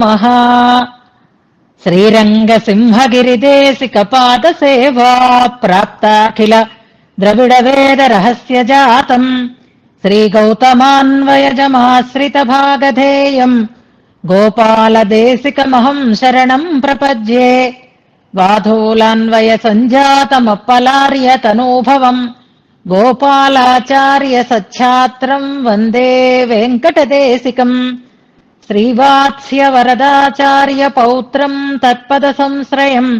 మహా శ్రీరంగసింహగిరిదేశికపాదసేవా ప్రాప్తాఖిల ద్రవిడవేదరహస్యజాతం శ్రీగౌతమాన్వయజమాశ్రితభాగధేయం గోపాలదేశికమహం శరణం ప్రపద్యే. వాధూలాన్వయసञ्जातमप्पलार्यतनूभवं गोपालाचार्यसच्छात्रं वन्दे वेङ्कटदेशिकम्. श्रीवात्स्यवरदाचार्यपौत्रं तत्पदसंश्रयम्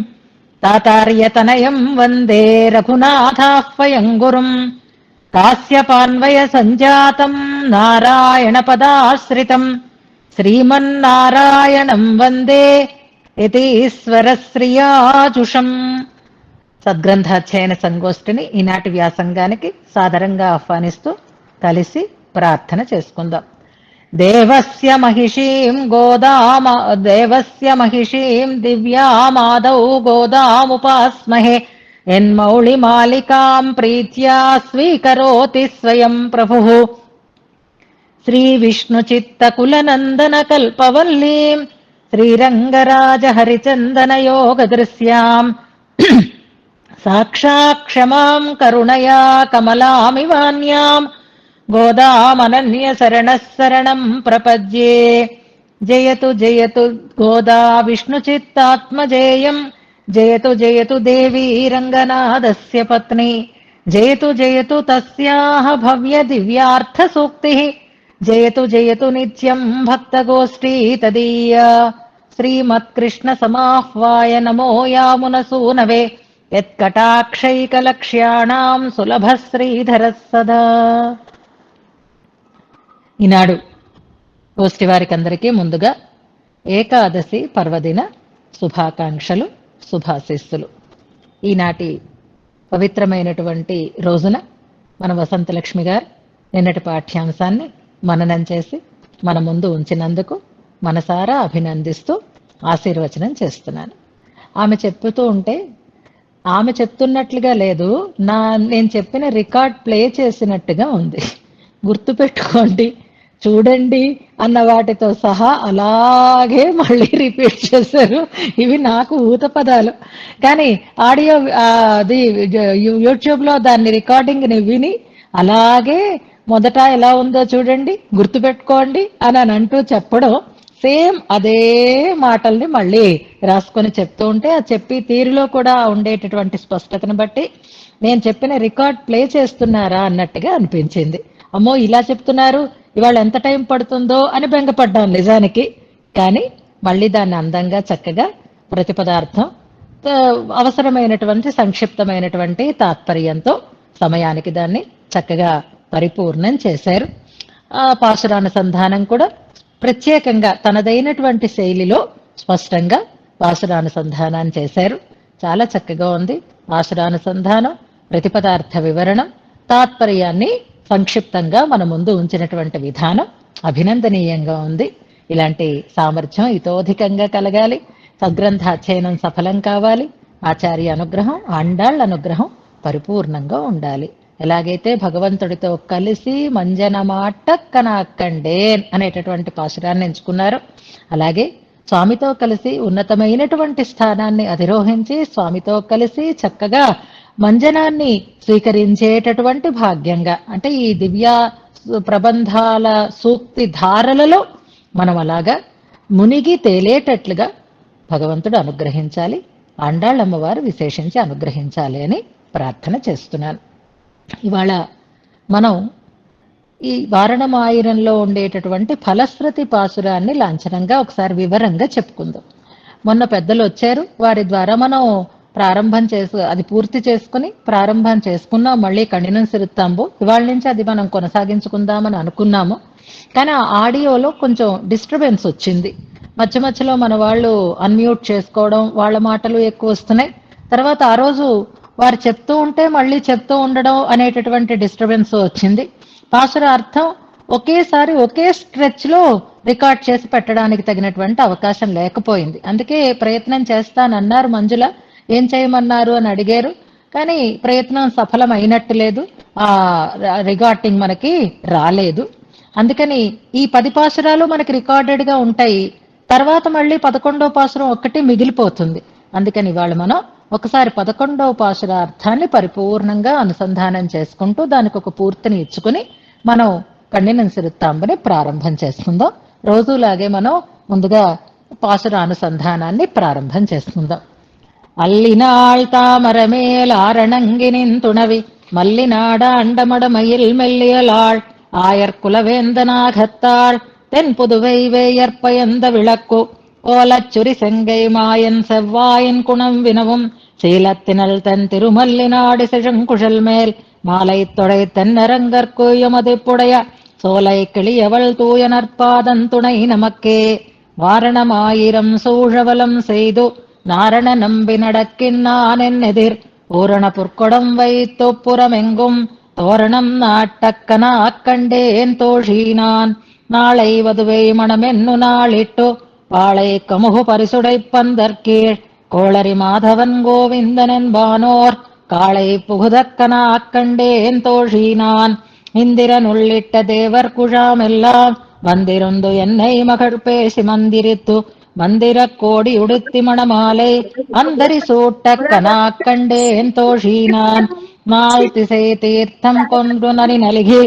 तातार्यतनयं वन्दे रघुनाथाह्वयं गुरुम्. कास्यपान्वयसञ्जातं नारायणपदाश्रितं శ్రీమన్నారాయణం వందే యతీశ్వరశ్రియాజుషం. సద్గ్రంథాధ్యయన సంగోష్ఠిని ఈనాటి వ్యాసంగానికి సాదరంగా ఆహ్వానిస్తూ కలిసి ప్రార్థన చేసుకుందాం. దేవస్య మహిషీం దివ్యామాదౌ గోదాముపాస్మహే యన్మౌళిమాలికాం ప్రీత్యా స్వీకరోతి స్వయం ప్రభుః. శ్రీవిష్ణుచిత్తకులనందనకల్పవల్లీం శ్రీరంగరాజహరిచन्दనయోగదృశ్యాం సాక్షాక్షమాం కరుణయా కమలామివాన్యాం గోదామనన్యశరణః శరణం ప్రపద్యే. జయతు జయతు గోదా విష్ణుచిత్తాత్మజేయం జయతు జయతు దేవీ రంగనాథస్య పత్ని జయతు జయతు తస్యాః భవ్య దివ్యార్థ సూక్తిః జయతు జయతు నిత్యం భక్తగోష్ఠీ తదీయా. శ్రీమత్కృష్ణ సమాహ్వాయ నమో యామునసూనవే యత్కటాక్షైకలక్ష్యాణాం సులభ శ్రీధరః సదా. ఈనాడు గోష్ఠి వారికి అందరికీ ముందుగా ఏకాదశి పర్వదిన శుభాకాంక్షలు, శుభాశీస్సులు. ఈనాటి పవిత్రమైనటువంటి రోజున మన వసంతలక్ష్మి గారు నిన్నటి పాఠ్యాంశాన్ని మననం చేసి మన ముందు ఉంచినందుకు మనసారా అభినందిస్తూ ఆశీర్వచనం చేస్తున్నాను. ఆమె చెప్తూ ఉంటే ఆమె చెప్తున్నట్లుగా లేదు, నేను చెప్పిన రికార్డ్ ప్లే చేసినట్టుగా ఉంది. గుర్తుపెట్టుకోండి, చూడండి అన్న వాటితో సహా అలాగే మళ్ళీ రిపీట్ చేశారు. ఇవి నాకు ఊత పదాలు, కానీ ఆడియో అది యూట్యూబ్లో దాన్ని రికార్డింగ్ని విని అలాగే మొదట ఎలా ఉందో చూడండి, గుర్తుపెట్టుకోండి అని అంటూ చెప్పడం, సేమ్ అదే మాటల్ని మళ్ళీ రాసుకొని చెప్తూ ఉంటే ఆ చెప్పి తీరులో కూడా ఉండేటటువంటి స్పష్టతను బట్టి నేను చెప్పిన రికార్డ్ ప్లే చేస్తున్నారా అన్నట్టుగా అనిపించింది. అమ్మో ఇలా చెప్తున్నారు, ఇవాళ ఎంత టైం పడుతుందో అని బెంగపడ్డాను నిజానికి. కానీ మళ్ళీ దాన్ని అందంగా చక్కగా ప్రతిపదార్థం అవసరమైనటువంటి సంక్షిప్తమైనటువంటి తాత్పర్యంతో సమయానికి దాన్ని చక్కగా పరిపూర్ణం చేశారు. ఆ పాశురానుసంధానం కూడా ప్రత్యేకంగా తనదైనటువంటి శైలిలో స్పష్టంగా పాశురానుసంధానాన్ని చేశారు. చాలా చక్కగా ఉంది. పాశురానుసంధానం, ప్రతిపదార్థ వివరణం, తాత్పర్యాన్ని సంక్షిప్తంగా మన ముందు ఉంచినటువంటి విధానం అభినందనీయంగా ఉంది. ఇలాంటి సామర్థ్యం ఇతోధికంగా కలగాలి. సద్గ్రంథాధ్యయనం సఫలం కావాలి. ఆచార్య అనుగ్రహం, ఆండాళ్ళ అనుగ్రహం పరిపూర్ణంగా ఉండాలి. ఎలాగైతే భగవంతుడితో కలిసి మంజనమాటక్కనాకండే అనేటటువంటి పాశురాన్ని ఎంచుకున్నారు, అలాగే స్వామితో కలిసి ఉన్నతమైనటువంటి స్థానాన్ని అధిరోహించి స్వామితో కలిసి చక్కగా మంజనాన్ని స్వీకరించేటటువంటి భాగ్యంగా, అంటే ఈ దివ్య ప్రబంధాల సూక్తి ధారలలో మనం అలాగా మునిగి తేలేటట్లుగా భగవంతుడు అనుగ్రహించాలి. ఆండాళ్ళమ్మవారు విశేషించి అనుగ్రహించాలి అని ప్రార్థన చేస్తున్నాను. ఇవాళ మనం ఈ వారణమాయిరంలో ఉండేటటువంటి ఫలశ్రుతి పాశురాన్ని లాంఛనంగా ఒకసారి వివరంగా చెప్పుకుందాం. మొన్న పెద్దలు వచ్చారు, వారి ద్వారా మనం ప్రారంభం అది పూర్తి చేసుకుని ప్రారంభం చేసుకున్నాం. మళ్ళీ కండినం సిరుత్తాంబు ఇవాళ నుంచి అది మనం కొనసాగించుకుందామని అనుకున్నాము. కానీ ఆ ఆడియోలో కొంచెం డిస్టర్బెన్స్ వచ్చింది. మధ్య మధ్యలో మన వాళ్ళు అన్మ్యూట్ చేసుకోవడం, వాళ్ళ మాటలు ఎక్కువ వస్తున్నాయి. తర్వాత ఆ రోజు వారు చెప్తూ ఉంటే మళ్ళీ చెప్తూ ఉండడం అనేటటువంటి డిస్టర్బెన్స్ వచ్చింది. పాశుర అర్థం ఒకేసారి ఒకే స్ట్రెచ్ లో రికార్డ్ చేసి పెట్టడానికి తగినటువంటి అవకాశం లేకపోయింది. అందుకే ప్రయత్నం చేస్తానన్నారు మంజుల. ఏం చేయమన్నారు అని అడిగారు, కానీ ప్రయత్నం సఫలం అయినట్టు లేదు. ఆ రికార్డింగ్ మనకి రాలేదు. అందుకని ఈ 10 పాశురాలు మనకి రికార్డెడ్ గా ఉంటాయి. తర్వాత మళ్ళీ 11వ పాసురం ఒక్కటి మిగిలిపోతుంది. అందుకని ఇవాళ మనం ఒకసారి 11వ పాసుర అర్థాన్ని పరిపూర్ణంగా అనుసంధానం చేసుకుంటూ దానికి ఒక పూర్తిని ఇచ్చుకుని మనం కన్నినం సిరుత్తాంబని ప్రారంభం చేసుకుందాం. రోజులాగే మనం ముందుగా పాసుర అనుసంధానాన్ని ప్రారంభం చేసుకుందాం. అల్లినాళ్ తామరమేల్ ఆరణంగినిన్ துணவி மல்லிநாட அண்டமடமயில் மெல்லியலாள் ஆயர்குலவேந்தனாகத்தாள் தென் புதுவை வேயற்பயந்த விளக்கு ஓலச்சுரி செங்கை மாயன் செவ்வாயின் குணம் வினவும் சீலத்தினல் தன் திருமல்லிநாடி செழுங்குழல் மேல் மாலை தொடை தென்னரங்கற்குயமதிப்புடைய சோலை கிளியவள் தூய நற்பாதன் துணை நமக்கே வாரணமாயிரம் சூழவலம் செய்து நாரண நம்பி நடக்கின்னான் எதிர் பூரண புற்கொடம் வைத்து புறமெங்கும் தோரணம் நாட்டக்கன அக்கண்டேன் தோஷீனான் நாளை வதுவை மணமென்னு நாளிட்டு பாளை கமுகு பரிசுடை பந்தற்கீழ் கோளரி மாதவன் கோவிந்தன் என்பானோர் காளை புகுதக்கன அக்கண்டேன் தோஷீனான் இந்திரன் உள்ளிட்ட தேவர் குழாமெல்லாம் வந்திருந்து என்னை மகள் பேசி மந்திரித்து மந்திர கோடி உடுத்தி மணமாலை அந்தரி சூட்ட கனாக்கண்டேன் தோஷீனான் நாள் திசை தீர்த்தம் கொன்று நரி நல்கி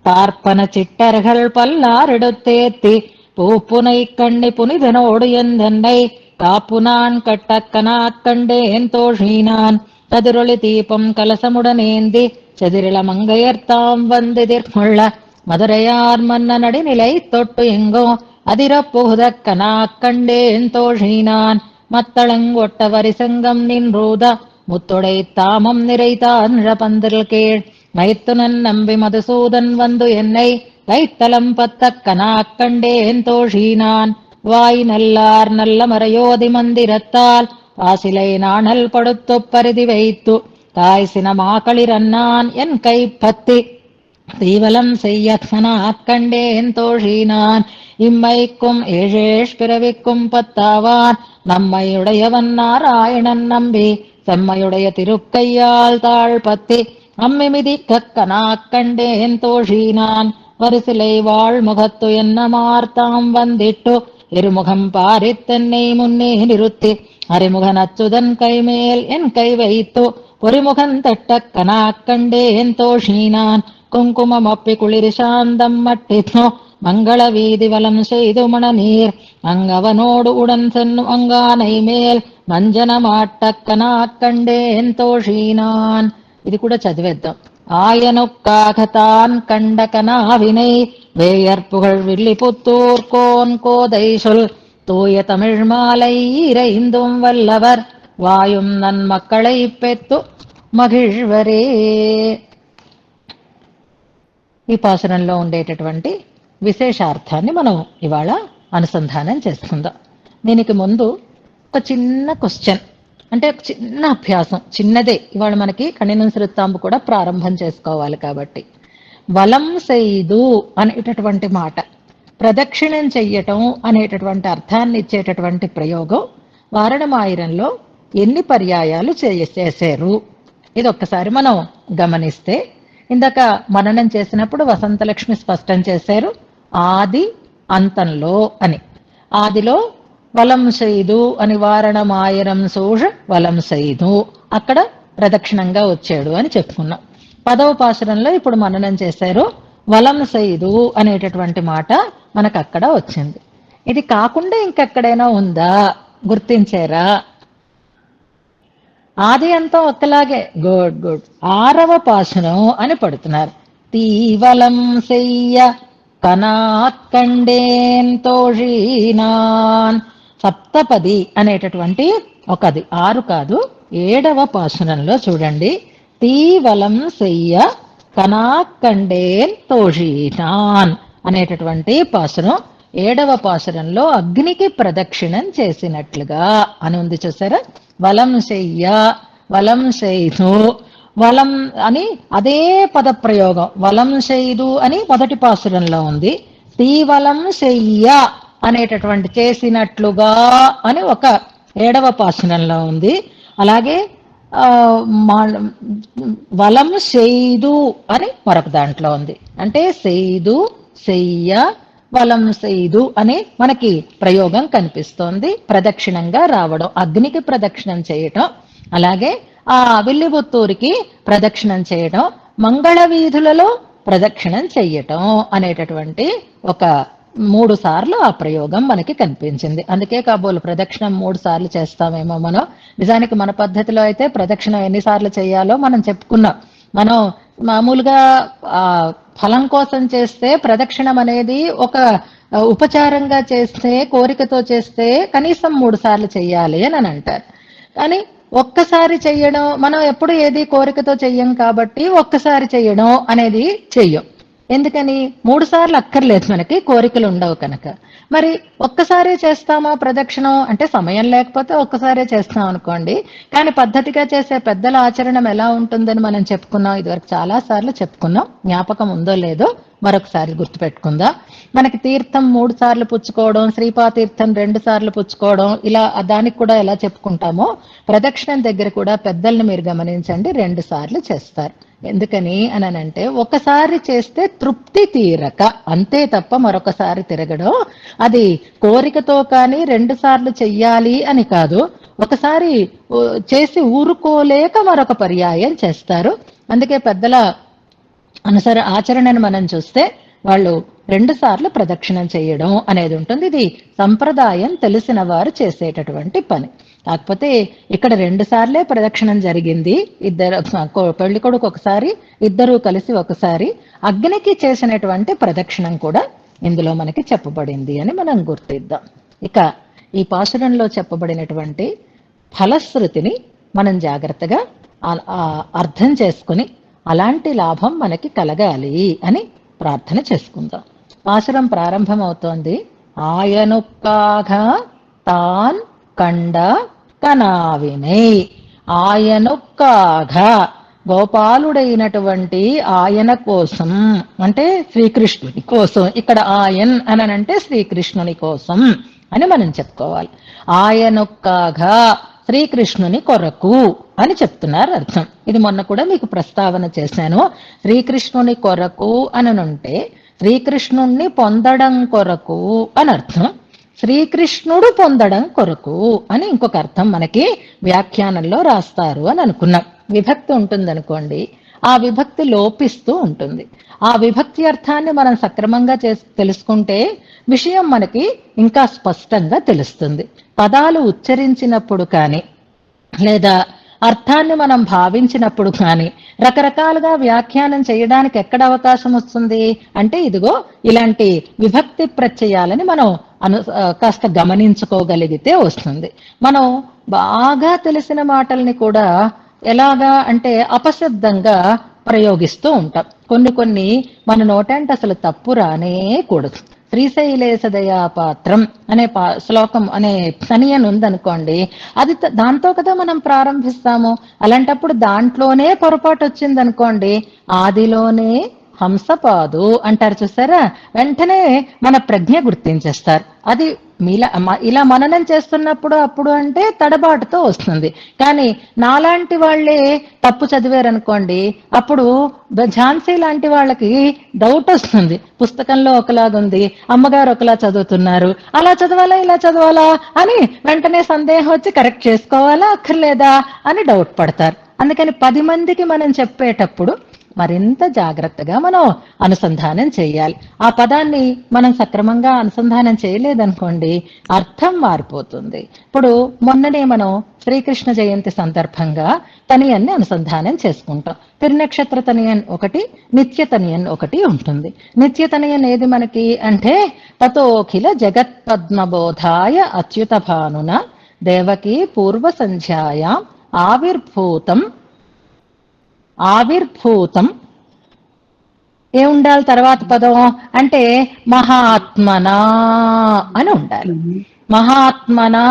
பார்ப்பன சிட்டர்கள் பல்லாரெடுத்தேத்தி பூப்புனை கண்ணி புனிதனோடு எந்தென்னை காப்புனான் கட்டக்கனாக்கண்டேன் தோஷீனான் கதிரொளி தீபம் கலசமுடனேந்தி செதிரிள மங்கையர்த்தாம் வந்தெதிர்கொள்ள மதுரையார் மன்னனடி நிலை தொட்டு எங்கோ அதிரப்புகுதக்கனாக்கண்டேன் தோஷீனான் மத்தளங்கொட்ட வரிசங்கம் நின்றூத முத்தொடை தாமம் நிறைத்தான் பந்தில் கீழ் மைத்துனன் நம்பி மதுசூதன் வந்து என்னை கைத்தலம் பத்தக்கனாக்கண்டேன் தோஷீனான் வாய் நல்லார் நல்ல மறையோதி மந்திரத்தால் வாசிலை நாணல் படுத்து பரிதி வைத்து தாய் சினமாக்களிரன்னான் என் கை பத்தி தீவலம் செய்யக்கனாக்கண்டேன் தோஷீனான் இம்மைக்கும் ஏழேஷ் பிறவிக்கும் பத்தாவான் நம்மையுடையவன் நாராயணன் நம்பி செம்மையுடைய திருக்கையால் தாழ்பத்தி அம்மிமிதி கக்கனாக்கண்டேன் தோஷீனான் வரிசிலை வாழ் முகத்து என்ன மார்த்தாம் வந்திட்டு இருமுகம் பாரித்தென்னை முன்னே நிறுத்தி அறிமுகன் அச்சுதன் கைமேல் என் கை வைத்து பொறிமுகன் தட்டக்கனாக்கண்டேன் தோஷீனான் குங்குமம் அப்பி குளிர் சாந்தம் மட்டினோ மங்கள வீதி வலம் செய்து மணநீர் அங்கவனோடு உடன் சென்னும் அங்கானை மேல் మంజనమాట్టక్కనాక్కண்டేన్ తోషీనాన్. ఇది కూడా చదివేద్దాం. ஆயனுக்காகத்தான் கண்ட கனாவினை வேயற்புகழ் வில்லிபுத்தூர் கோன் கோதை சொல் தூய தமிழ் மாலை இறைந்தும் வல்லவர் வாயும் நன்மக்களை பெத்து మహిళ్వరే. ఈ పాసురంలో ఉండేటటువంటి విశేషార్థాన్ని మనం ఇవాళ అనుసంధానం చేసుకుందాం. దీనికి ముందు ఒక చిన్న క్వశ్చన్, అంటే ఒక చిన్న అభ్యాసం, చిన్నదే. ఇవాళ మనకి కన్నినం సిరుత్తాంబు కూడా ప్రారంభం చేసుకోవాలి కాబట్టి, వలం సెయ్దు అనేటటువంటి మాట, ప్రదక్షిణం చెయ్యటం అనేటటువంటి అర్థాన్ని ఇచ్చేటటువంటి ప్రయోగం వారణమాయిరంలో ఎన్ని పర్యాయాలు చేశారు, ఇది ఒక్కసారి మనం గమనిస్తే, ఇందాక మననం చేసినప్పుడు వసంతలక్ష్మి స్పష్టం చేశారు ఆది అంతంలో అని. ఆదిలో వలం సైదు అని వారణమాయరం సూష వలం సైదు, అక్కడ ప్రదక్షిణంగా వచ్చాడు అని చెప్పుకున్నాం. 10వ పాసురంలో ఇప్పుడు మననం చేశారు వలం సైదు అనేటటువంటి మాట మనకు అక్కడ వచ్చింది. ఇది కాకుండా ఇంకెక్కడైనా ఉందా, గుర్తించారా? ఆది అంతం ఒక్కలాగే. Good good. 6వ పాసురం అని పడుతున్నారు. తీవలం సెయ్య కనాత్కండేన్ తోషీనాన్. సప్తపది అనేటటువంటి ఒకది, 6 కాదు 7వ పాసురంలో చూడండి. తీవలం సెయ్య కనాకండేన్ తోషీనాన్ అనేటటువంటి పాసురం 7వ పాసురంలో అగ్నికి ప్రదక్షిణం చేసినట్లుగా అని ఉంది, చూసారా? వలం శయ్య, వలం శైదు, వలం అని అదే పద ప్రయోగం వలం శైదు అని మొదటి పాసురంలో ఉంది. తీవలం శయ్య అనేటటువంటి చేసినట్లుగా అని ఒక 7వ పాసురంలో ఉంది. అలాగే వలం శైదు అని మరొక దాంట్లో ఉంది. అంటే శైదు, శయ్య, వలం సేదు అనే మనకి ప్రయోగం కనిపిస్తోంది. ప్రదక్షిణంగా రావడం, అగ్నికి ప్రదక్షిణం చేయటం, అలాగే ఆ విల్లిపుత్తూరికి ప్రదక్షిణం చేయటం, మంగళ వీధులలో ప్రదక్షిణం చెయ్యటం అనేటటువంటి ఒక 3 సార్లు ఆ ప్రయోగం మనకి కనిపించింది. అందుకే కాబోలు ప్రదక్షిణం 3 సార్లు చేస్తామేమో మనం. నిజానికి మన పద్ధతిలో అయితే ప్రదక్షిణం ఎన్నిసార్లు చేయాలో మనం చెప్పుకున్నాం. మనం మామూలుగా ఆ ఫలం కోసం చేస్తే ప్రదక్షిణం అనేది ఒక ఉపచారంగా చేస్తే, కోరికతో చేస్తే కనీసం 3 సార్లు చెయ్యాలి అని అంటారు. కానీ ఒక్కసారి చెయ్యడం, మనం ఎప్పుడు ఏది కోరికతో చెయ్యం కాబట్టి ఒక్కసారి చెయ్యడం అనేది చెయ్యం. ఎందుకని? 3 సార్లు అక్కర్లేదు, మనకి కోరికలు ఉండవు కనుక. మరి ఒక్కసారే చేస్తామా ప్రదక్షిణం అంటే సమయం లేకపోతే ఒక్కసారే చేస్తాం అనుకోండి. కానీ పద్ధతిగా చేసే పెద్దల ఆచరణం ఎలా ఉంటుందని మనం చెప్పుకున్నాం, ఇదివరకు చాలా సార్లు చెప్పుకున్నాం. జ్ఞాపకం ఉందో లేదో మరొకసారి గుర్తుపెట్టుకుందాం. మనకి తీర్థం 3 సార్లు పుచ్చుకోవడం, శ్రీపాతీర్థం 2 సార్లు పుచ్చుకోవడం, ఇలా దానికి కూడా ఎలా చెప్పుకుంటామో ప్రదక్షిణం దగ్గర కూడా పెద్దల్ని మీరు గమనించండి 2 సార్లు చేస్తారు. ఎందుకని అనంటే ఒకసారి చేస్తే తృప్తి తీరక, అంతే తప్ప మరొకసారి తిరగడం అది కోరికతో కానీ 2 సార్లు చెయ్యాలి అని కాదు. ఒకసారి చేసి ఊరుకోలేక మరొక పర్యాయం చేస్తారు. అందుకే పెద్దల ఆచరణను మనం చూస్తే వాళ్ళు 2 సార్లు ప్రదక్షిణం చేయడం అనేది ఉంటుంది. ఇది సంప్రదాయం తెలిసిన వారు చేసేటటువంటి పని. కాకపోతే ఇక్కడ 2 సార్లే ప్రదక్షిణం జరిగింది. పెళ్లి కొడుకు ఒకసారి, ఇద్దరూ కలిసి ఒకసారి. అగ్నికి చేసినటువంటి ప్రదక్షిణం కూడా ఇందులో మనకి చెప్పబడింది అని మనం గుర్తిద్దాం. ఇక ఈ పాశురంలో చెప్పబడినటువంటి ఫలశ్రుతిని మనం జాగ్రత్తగా అర్థం చేసుకుని అలాంటి లాభం మనకి కలగాలి అని ప్రార్థన చేసుకుందాం. పాశురం ప్రారంభమవుతోంది. ఆయనొక్కాగా తాన్ కండ కనావినై. ఆయనొక్కాగా, గోపాలుడైనటువంటి ఆయన కోసం, అంటే శ్రీకృష్ణుని కోసం. ఇక్కడ ఆయన్ అనంటే శ్రీకృష్ణుని కోసం అని మనం చెప్పుకోవాలి. ఆయనొక్కాగా, శ్రీకృష్ణుని కొరకు అని చెప్తున్నారు అర్థం. ఇది మొన్న కూడా మీకు ప్రస్తావన చేశాను. శ్రీకృష్ణుని కొరకు అననుంటే శ్రీకృష్ణుణ్ణి పొందడం కొరకు అని అర్థం, శ్రీకృష్ణుడు పొందడం కొరకు అని ఇంకొక అర్థం మనకి వ్యాఖ్యానంలో రాస్తారు అని అనుకున్నాం. విభక్తి ఉంటుంది అనుకోండి, ఆ విభక్తి లోపిస్తూ ఉంటుంది. ఆ విభక్తి అర్థాన్ని మనం సక్రమంగా తెలుసుకుంటే విషయం మనకి ఇంకా స్పష్టంగా తెలుస్తుంది. పదాలు ఉచ్చరించినప్పుడు కానీ లేదా అర్థాన్ని మనం భావించినప్పుడు కానీ రకరకాలుగా వ్యాఖ్యానం చేయడానికి ఎక్కడ అవకాశం వస్తుంది అంటే ఇదిగో ఇలాంటి విభక్తి ప్రత్యయాలని మనం కాస్త గమనించుకోగలిగితే వస్తుంది. మనం బాగా తెలిసిన మాటల్ని కూడా ఎలాగా అంటే అపశబ్దంగా ప్రయోగిస్తూ ఉంటాం. కొన్ని మన నోటంటే అసలు తప్పు రానే కూడదు. శ్రీశైలేశదయా పాత్రం అనే శ్లోకం అనే తనియన్ ఉందనుకోండి, అది దాంతో కదా మనం ప్రారంభిస్తాము. అలాంటప్పుడు దాంట్లోనే పొరపాటు వచ్చిందనుకోండి, ఆదిలోనే హంసపాదు అంటారు చూసారా, వెంటనే మన ప్రజ్ఞ గుర్తించేస్తారు. అది ఇలా మననం చేస్తున్నప్పుడు అప్పుడు అంటే తడబాటుతో వస్తుంది. కానీ నాలాంటి వాళ్ళే తప్పు చదివారనుకోండి, అప్పుడు ఝాన్సీ లాంటి వాళ్ళకి డౌట్ వస్తుంది. పుస్తకంలో ఒకలాగుంది, అమ్మగారు ఒకలా చదువుతున్నారు, అలా చదవాలా ఇలా చదవాలా అని వెంటనే సందేహం వచ్చి కరెక్ట్ చేసుకోవాలా అక్కర్లేదా అని డౌట్ పడతారు. అందుకని 10 మందికి మనం చెప్పేటప్పుడు మరింత జాగ్రత్తగా మనం అనుసంధానం చేయాలి. ఆ పదాన్ని మనం సక్రమంగా అనుసంధానం చేయలేదనుకోండి, అర్థం మారిపోతుంది. ఇప్పుడు మొన్ననే మనం శ్రీకృష్ణ జయంతి సందర్భంగా తనియన్ని అనుసంధానం చేసుకుంటాం. తిరునక్షత్ర తనియన్ ఒకటి, నిత్య తనియన్ ఒకటి ఉంటుంది. నిత్య తనియన్ ఏది మనకి అంటే తతోఖిల జగత్పద్మబోధాయ అచ్యుత భానున దేవకీ పూర్వ సంధ్యాయాం ఆవిర్భూతం ఏముండాలి తర్వాత పదం అంటే మహాత్మనా అని ఉండాలి. మహాత్మనా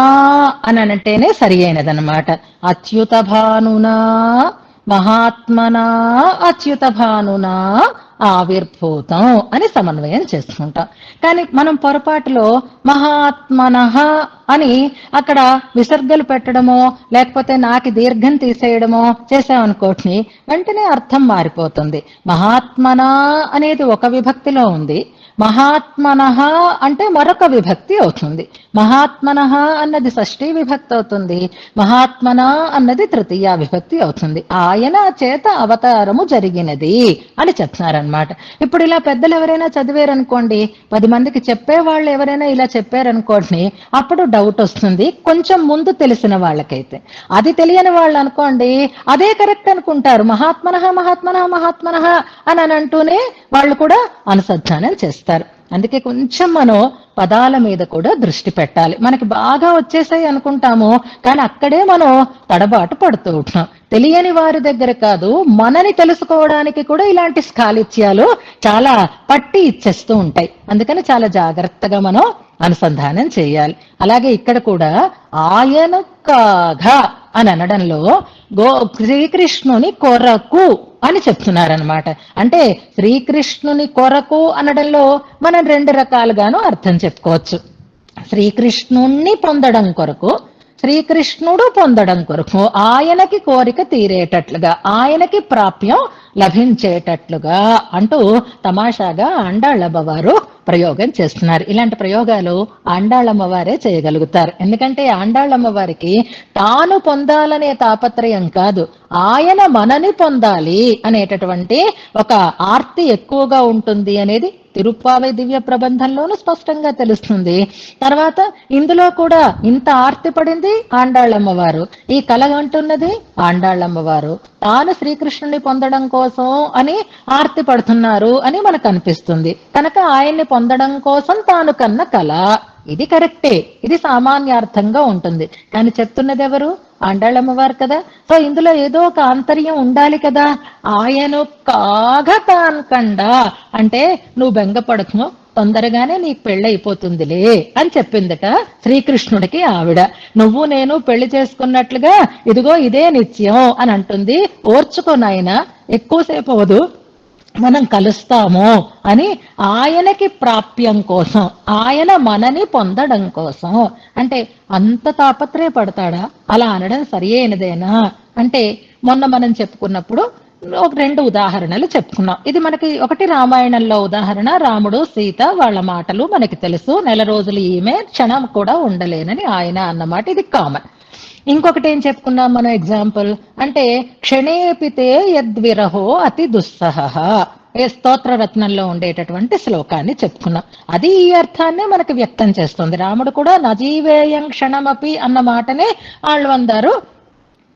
అని అంటేనే సరి అయినదనమాట. అచ్యుత భానునా మహాత్మనా అచ్యుత భానునా ఆవిర్భూతం అని సమన్వయం చేసుకుంటాం. కానీ మనం పొరపాటులో మహాత్మనః అని అక్కడ విసర్గలు పెట్టడమో లేకపోతే నాకి దీర్ఘం తీసేయడమో చేసామనుకోండి, వెంటనే అర్థం మారిపోతుంది. మహాత్మనా అనేది ఒక విభక్తిలో ఉంది, మహాత్మనః అంటే మరొక విభక్తి అవుతుంది. మహాత్మనః అన్నది షష్ఠీ విభక్తి అవుతుంది, మహాత్మన అన్నది తృతీయ విభక్తి అవుతుంది. ఆయన చేత అవతారము జరిగినది అని చెప్తున్నారనమాట. ఇప్పుడు ఇలా పెద్దలు ఎవరైనా చదివారనుకోండి, 10 మందికి చెప్పే వాళ్ళు ఎవరైనా ఇలా చెప్పారనుకోండి, అప్పుడు డౌట్ వస్తుంది కొంచెం ముందు తెలిసిన వాళ్ళకైతే. అది తెలియని వాళ్ళు అనుకోండి అదే కరెక్ట్ అనుకుంటారు, మహాత్మనః మహాత్మనః మహాత్మనః అని అంటూనే వాళ్ళు కూడా అనుసంధానం చేస్తారు. అందుకే కొంచెం మనం పదాల మీద కూడా దృష్టి పెట్టాలి. మనకి బాగా వచ్చేసాయి అనుకుంటాము, కానీ అక్కడే మనం తడబాటు పడుతూ ఉంటాం. తెలియని వారి దగ్గర కాదు, మనని తెలుసుకోవడానికి కూడా ఇలాంటి స్ఖాళిత్యాలు చాలా పట్టి ఇచ్చేస్తూ ఉంటాయి. అందుకని చాలా జాగ్రత్తగా మనం అనుసంధానం చేయాలి. అలాగే ఇక్కడ కూడా ఆయన కాగా అని అనడంలో శ్రీకృష్ణుని కొరకు అని చెప్తున్నారనమాట. అంటే శ్రీకృష్ణుని కొరకు అనడంలో మనం 2 రకాలుగాను అర్థం చెప్పుకోవచ్చు. శ్రీకృష్ణుణ్ణి పొందడం కొరకు, శ్రీకృష్ణుడు పొందడం కొరకు, ఆయనకి కోరిక తీరేటట్లుగా, ఆయనకి ప్రాప్యం లభించేటట్లుగా అంటూ తమాషాగా ఆండాళ్ళమ్మవారు ప్రయోగం చేస్తున్నారు. ఇలాంటి ప్రయోగాలు ఆండాళ్ళమ్మవారే చేయగలుగుతారు. ఎందుకంటే ఆండాళ్ళమ్మవారికి తాను పొందాలనే తాపత్రయం కాదు, ఆయన మనని పొందాలి అనేటటువంటి ఒక ఆర్తి ఎక్కువగా ఉంటుంది అనేది తిరుప్పావై దివ్య ప్రబంధంలోనూ స్పష్టంగా తెలుస్తుంది. తర్వాత ఇందులో కూడా ఇంత ఆర్తి పడింది ఆండాళ్ళమ్మవారు, ఈ కలగంటున్నది ఆండాళ్ళమ్మవారు. తాను శ్రీకృష్ణుని పొందడం కోసం అని ఆర్తి పడుతున్నారు అని మనకు అనిపిస్తుంది. కనుక ఆయన్ని పొందడం కోసం తాను కన్న కళ ఇది కరెక్టే, ఇది సామాన్యార్థంగా ఉంటుంది. కానీ చెప్తున్నది ఎవరు? ఆండాళ్ళమ్మవారు కదా. సో ఇందులో ఏదో ఒక ఆంతర్యం ఉండాలి కదా. ఆయను కాగా తాన్కండా అంటే నువ్వు బెంగపడకు, తొందరగానే నీకు పెళ్లి అయిపోతుందిలే అని చెప్పిందట శ్రీకృష్ణుడికి ఆవిడ. నువ్వు నేను పెళ్లి చేసుకున్నట్లుగా ఇదిగో ఇదే నిత్యం అని అంటుంది. ఓర్చుకోనాయన, ఎక్కువసేపు అవదు, మనం కలుస్తాము అని ఆయనకి ప్రాప్యం కోసం, ఆయన మనని పొందడం కోసం. అంటే అంత తాపత్రయపడతాడా? అలా అనడం సరి అయినదేనా అంటే మొన్న మనం చెప్పుకున్నప్పుడు ఒక 2 ఉదాహరణలు చెప్పుకున్నాం. ఇది మనకి ఒకటి రామాయణంలో ఉదాహరణ, రాముడు సీత వాళ్ళ మాటలు మనకి తెలుసు. 1 నెల రోజులు ఈమె క్షణం కూడా ఉండలేనని ఆయన అన్నమాట, ఇది కామన్. ఇంకొకటి ఏం చెప్పుకున్నాం మనం ఎగ్జాంపుల్ అంటే క్షణేపితే యద్విరహో అతి దుస్సహ, స్తోత్ర రత్నంలో ఉండేటటువంటి శ్లోకాన్ని చెప్పుకున్నాం. అది ఈ అర్థాన్నే మనకు వ్యక్తం చేస్తుంది. రాముడు కూడా నజీవేయం క్షణమపి అన్న మాటనే ఆళ్వందారు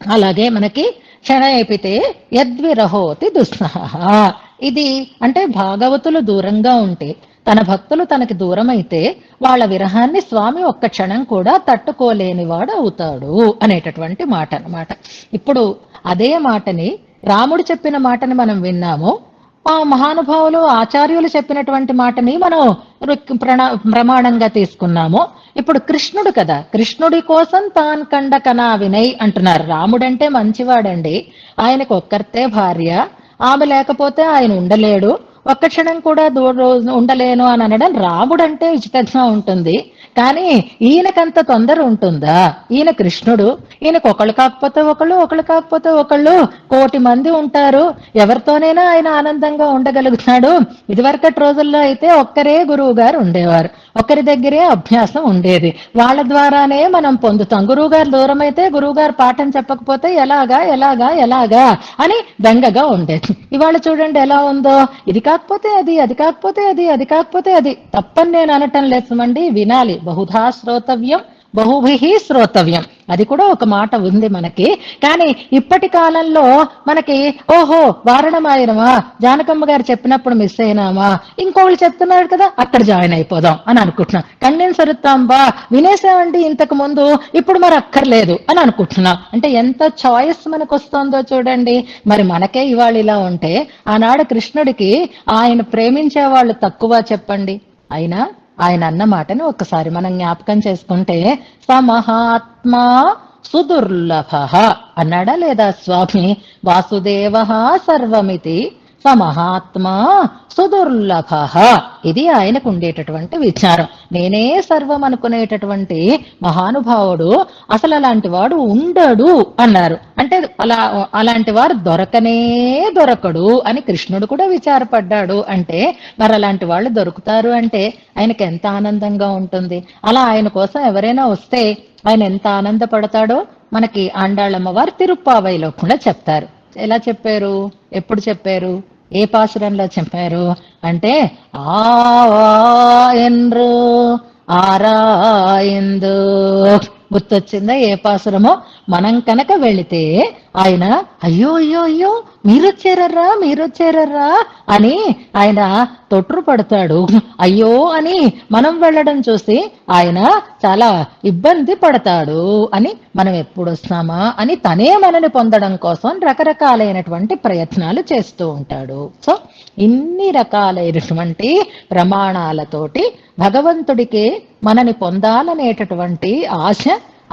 అలాగే మనకి క్షణేపితే యద్విరహోతి దుస్సహ, ఇది అంటే భాగవతులు దూరంగా ఉంటే, తన భక్తులు తనకి దూరమైతే వాళ్ళ విరహాన్ని స్వామి ఒక్క క్షణం కూడా తట్టుకోలేనివాడు అవుతాడు అనేటటువంటి మాట అన్నమాట. ఇప్పుడు అదే మాటని రాముడు చెప్పిన మాటని మనం విన్నాము, ఆ మహానుభావులు ఆచార్యులు చెప్పినటువంటి మాటని మనం ప్రమాణంగా తీసుకున్నాము. ఇప్పుడు కృష్ణుడు కదా, కృష్ణుడి కోసం తాన్ కండ కనా వినయ్ అంటున్నారు. రాముడంటే మంచివాడండి, ఆయనకు ఒక్కరితే భార్య, ఆమె లేకపోతే ఆయన ఉండలేడు, ఒక్క క్షణం కూడా ఉండలేను అని అనడం రాముడంటే ఇష్టంగా ఉంటుంది. కానీ ఈయనకంత తొందర ఉంటుందా? ఈయన కృష్ణుడు, ఈయనకు ఒకళ్ళు కాకపోతే ఒకళ్ళు, ఒకళ్ళు కాకపోతే ఒకళ్ళు, 1,000,000 మంది ఉంటారు, ఎవరితోనైనా ఆయన ఆనందంగా ఉండగలుగుతాడు. ఇదివరకటి రోజుల్లో అయితే ఒక్కరే గురువు గారు ఉండేవారు, ఒకరి దగ్గరే అభ్యాసం ఉండేది, వాళ్ళ ద్వారానే మనం పొందుతాం. గురువు గారు దూరం అయితే గురువు గారు పాఠం చెప్పకపోతే ఎలాగా ఎలాగా ఎలాగా అని బెంగగా ఉండేది. ఇవాళ చూడండి ఎలా ఉందో, ఇది కాకపోతే అది, అది కాకపోతే అది, అది కాకపోతే అది. తప్పని నేను అనటం లేదండి, వినాలి. బహుధా శ్రోతవ్యం బహుభిః శ్రోతవ్యం, అది కూడా ఒక మాట ఉంది మనకి. కానీ ఇప్పటి కాలంలో మనకి ఓహో వారణమాయనమా, జానకమ్మ గారు చెప్పినప్పుడు మిస్ అయినామా, ఇంకోళ్ళు చెప్తున్నారు కదా అక్కడ జాయిన్ అయిపోదాం అని అనుకుంటున్నాం. కన్యన్ సరుతాంబా వినేసామండి ఇంతకు ముందు, ఇప్పుడు మరి అక్కర్లేదు అని అనుకుంటున్నాం. అంటే ఎంత చాయిస్ మనకు వస్తుందో చూడండి. మరి మనకే ఇవాళ ఇలా ఉంటే ఆనాడు కృష్ణుడికి ఆయన ప్రేమించే వాళ్ళు తక్కువ చెప్పండి. అయినా ఆయన అన్న మాటని ఒక్కసారి మనం జ్ఞాపకం చేసుకుంటే, సమహాత్మా సుదుర్లభ అన్నాడా లేదా స్వామి? వాసుదేవ సర్వమితి స మహాత్మా సుదుర్లభ. ఇది ఆయనకు ఉండేటటువంటి విచారం. నేనే సర్వం అనుకునేటటువంటి మహానుభావుడు అసలు అలాంటి వాడు ఉండడు అన్నారు. అంటే అలాంటి వారు దొరకనే దొరకడు అని కృష్ణుడు కూడా విచారపడ్డాడు. అంటే మరి అలాంటి వాళ్ళు దొరుకుతారు అంటే ఆయనకి ఎంత ఆనందంగా ఉంటుంది. అలా ఆయన కోసం ఎవరైనా వస్తే ఆయన ఎంత ఆనందపడతాడో మనకి ఆండాళ్ళమ్మ వారు తిరుప్పావైలో కూడా చెప్తారు. ఎలా చెప్పారు, ఎప్పుడు చెప్పారు, ఏ పాసురంలో చెప్పారు అంటే ఆవాయన్రు ఆరాయందు. గుర్తొచ్చిందా ఏ పాసురమో? మనం కనుక వెళితే ఆయన అయ్యో అయ్యో అయ్యో మీరొచ్చారర్రా అని ఆయన తొట్రు పడతాడు. అయ్యో అని మనం వెళ్ళడం చూసి ఆయన చాలా ఇబ్బంది పడతాడు అని మనం ఎప్పుడు వస్తామా అని తనే మనని పొందడం కోసం రకరకాలైనటువంటి ప్రయత్నాలు చేస్తూ ఉంటాడు. సో ఇన్ని రకాలైనటువంటి ప్రమాణాలతోటి భగవంతుడికి మనని పొందాలనేటటువంటి ఆశ